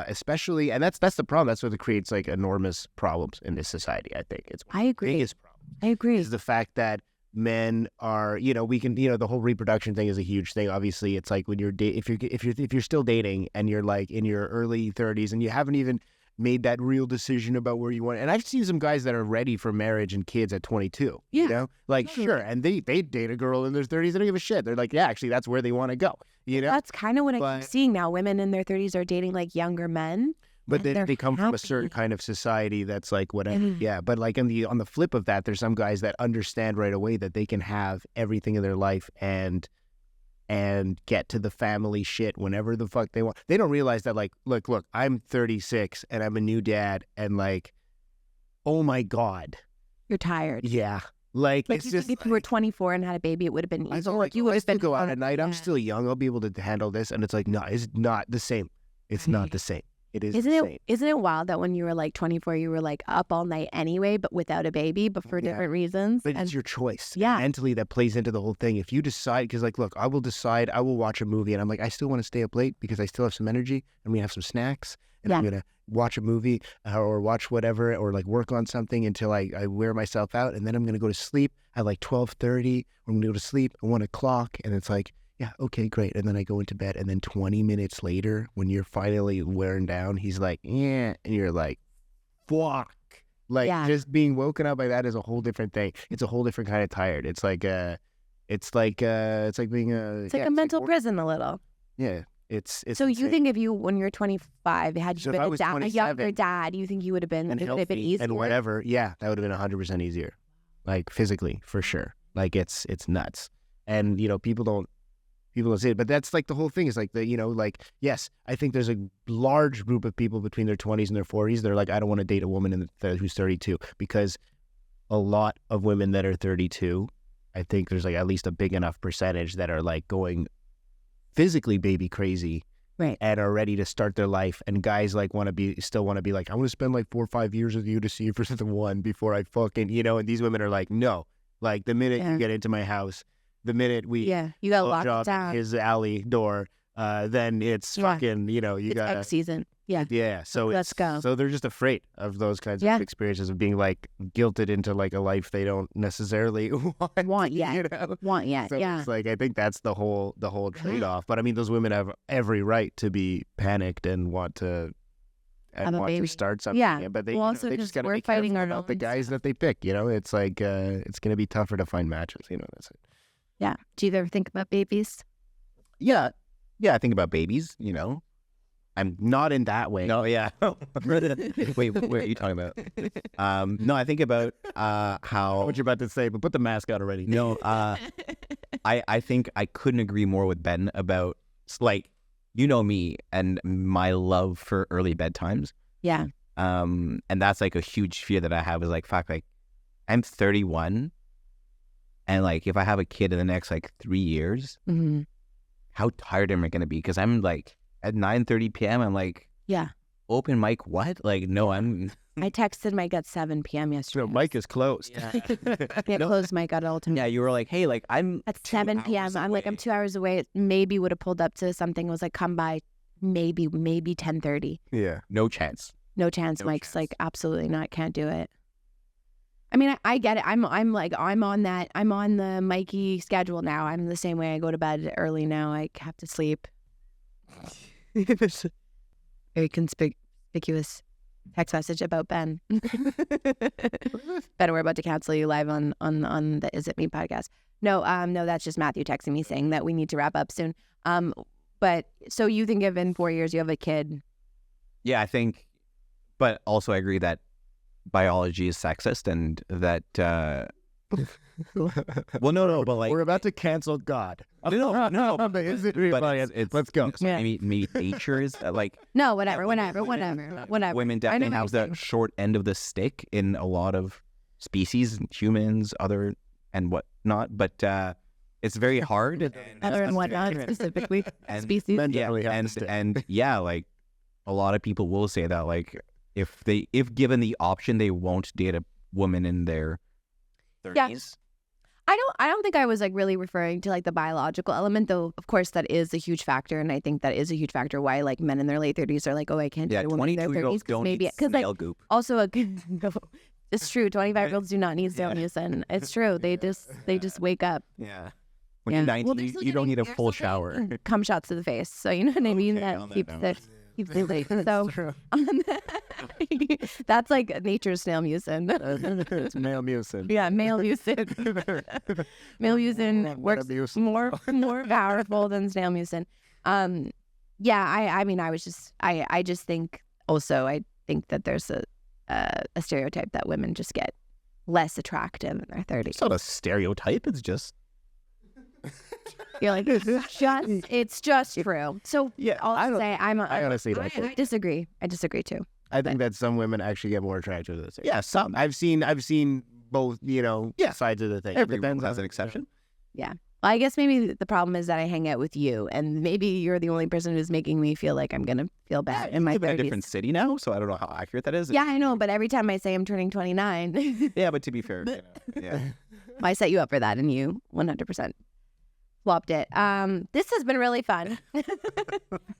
especially, and that's the problem. That's what creates like enormous problems in this society. I think it's one I of the agree. biggest problem I agree. is the fact that men are, we can, the whole reproduction thing is a huge thing. Obviously, it's like when you're if you're still dating and you're like in your early 30s and you haven't even made that real decision about where you want. And I've seen some guys that are ready for marriage and kids at 22. Yeah. Like Totally. sure, and they date a girl in their 30s. They don't give a shit. They're like, yeah, actually, that's where they want to go. That's kind of what I But- keep seeing now. Women in their 30s are dating like younger men. But And they're they come from a certain happy. kind of society that's like whatever. Mhm. Yeah. But like on the flip of that, there's some guys that understand right away that they can have everything in their life and get to the family shit whenever the fuck they want. They don't realize that like, look, I'm 36 and I'm a new dad and like, oh my God. You're tired. Yeah. Like Like it's you just think if you were 24 and had a baby, it would have been I easier. don't Like like you would I have still been go out at night. I'm yeah. still young. I'll be able to handle this. And it's like, no, it's not the same. It's not the same. It is the same. Isn't it wild that when you were like 24, you were like up all night anyway, but without a baby, but for Yeah. different reasons? But And it's your choice. Yeah. Mentally, that plays into the whole thing. If you decide, because like, look, I will decide, I will watch a movie and I'm like, I still want to stay up late because I still have some energy and we have some snacks and I'm Yeah. going to watch a movie or watch whatever or like work on something until I wear myself out. And then I'm going to go to sleep at like 12:30. I'm going to go to sleep at 1 o'clock. And it's like, yeah, okay, great. And then I go into bed. And then 20 minutes later, when you're finally wearing down, he's like, yeah. And you're like, fuck. Like Yeah. just being woken up by that is a whole different thing. It's a whole different kind of tired. It's like being it's like a mental prison a little. Yeah. It's So you insane. think if you, when you're 25, had you So if been I a, was a younger 27 dad, you think you would have been, and it would have been healthy easier? and whatever, yeah, that would have been 100% easier. Like physically, for sure. Like it's nuts. And people don't see it, but that's like the whole thing is like like, yes, I think there's a large group of people between their 20s and their 40s. They're like, I don't want to date a woman who's 32, because a lot of women that are 32, I think there's like at least a big enough percentage that are like going physically baby crazy. Right. And are ready to start their life, and guys like still want to be like, I want to spend like 4 or 5 years with you to see if there's the one before I fucking and these women are like, no, like the minute Yeah. you get into my house, the minute we Yeah. You got to lock it blowjob down. his alley door, then it's Yeah. fucking you It's gotta egg season. Yeah. yeah. So Let's go. So they're just afraid of those kinds Yeah. of experiences of being like guilted into like a life they don't necessarily Want yet. Want yet. So Yeah. it's like I think that's the whole trade off. But I mean, those women have every right to be panicked and want to Have a baby. start something. Yeah. But they, Well, also they 'cause just got to we're be fighting careful our about the own guys that they pick. It's like it's gonna be tougher to find matches. That's it. Yeah. Do you ever think about babies? Yeah. I think about babies, I'm not in that way. No, yeah. Wait, what are you talking about? No, I think about how. What you're about to say, but put the mask on already. No, I think I couldn't agree more with Ben about like me and my love for early bedtimes. Yeah. And that's like a huge fear that I have is like, fuck, like I'm 31, and like if I have a kid in the next like 3 years, Mm-hmm. how tired am I gonna be? Because I'm like at 9:30 p.m. I'm like, Yeah. open mic, what? Like, no, I'm. I texted Mike at 7 p.m. yesterday. Mike is closed. Yeah, closed Mike at all time. Yeah, you were like, hey, like I'm At 2 7 p.m. hours I'm like, I'm away. 2 hours away. Maybe would have pulled up to something. Was like, come by, maybe 10:30. Yeah. No chance. No chance. No Mike's chance. like, absolutely not. Can't do it. I mean, I get it. I'm on the Mikey schedule now. I'm the same way. I go to bed early now. I have to sleep. Very conspicuous text message about Ben. Ben, we're about to cancel you live on the Is It Me podcast. No, that's just Matthew texting me saying that we need to wrap up soon. But so you think if in 4 years you have a kid? Yeah, I think, but also I agree that biology is sexist and that. Well, no, but like We're about to cancel God. no, But is it real? but it's Let's go. Yeah. maybe nature is like No, whatever. women I know definitely what have you're the saying. short end of the stick in a lot of species, humans, other and whatnot. But it's very hard. Other and whatnot, specifically And- species. Men Yeah, definitely have the stick. and yeah, like a lot of people will say that like if given the option, they won't date a woman in their 30s. I don't think I was like really referring to like the biological element, though. Of course, that is a huge factor, and I think that is a huge factor why like men in their late 30s are like, oh, I can't Yeah, date a woman in their 22-year-olds 30s don't maybe eat because like snail goop. also no, it's true. 25-year-olds do not need Zoniusin. It's true. They just wake up. Yeah. When Yeah. you're 19, Well, they're still you don't getting- need a they're full still shower. getting cum shots to the face. So you know what I mean. Okay, That on that keeps note. it late. So that's like nature's snail mucin. It's male mucin. Yeah, male mucin. Male mucin works Metamucin. more powerful than snail mucin. Yeah, I mean, I just think also I think that there's a stereotype that women just get less attractive in their 30s. It's not a stereotype. It's just You're like, it's just true. So Yeah, I'll say I honestly don't think. I disagree. I disagree too. I think that some women actually get more attractive than others. yeah. Some I've seen both, sides of the thing. It everyone depends has on an exception. Yeah. Well, I guess maybe the problem is that I hang out with you, and maybe you're the only person who's making me feel like I'm gonna feel bad in my I live in a 30s. different city now, so I don't know how accurate that is. Yeah, I know, but every time I say I'm turning 29, Yeah, but to be fair, yeah. I set you up for that, and you 100% flopped it. This has been really fun.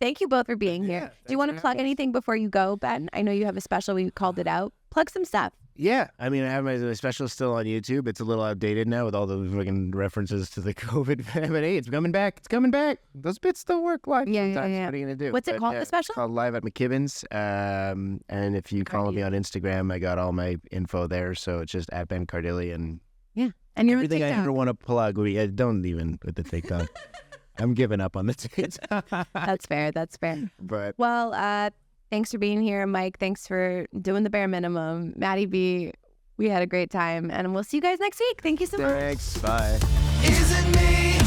Thank you both for being here. Do you want to plug anything before you go, Ben? I know you have a special. We called it out. Plug some stuff. Yeah, I mean, I have my special still on YouTube. It's a little outdated now with all the fucking references to the COVID. But hey, it's coming back. It's coming back. Those bits still work live Yeah, sometimes. yeah. What are you gonna do? What's it But, called, the special? It's called Live at McKibben's. And if you follow me on Instagram, I got all my info there. So it's just at Ben Cardilli, and And you're on everything I TikTok. ever want to plug. Don't even with the TikTok. I'm giving up on the TikTok. That's fair. That's fair. But Well, thanks for being here, Mike. Thanks for doing the bare minimum. Maddie B, we had a great time, and we'll see you guys next week. Thank you so much. thanks. Bye. Is it me?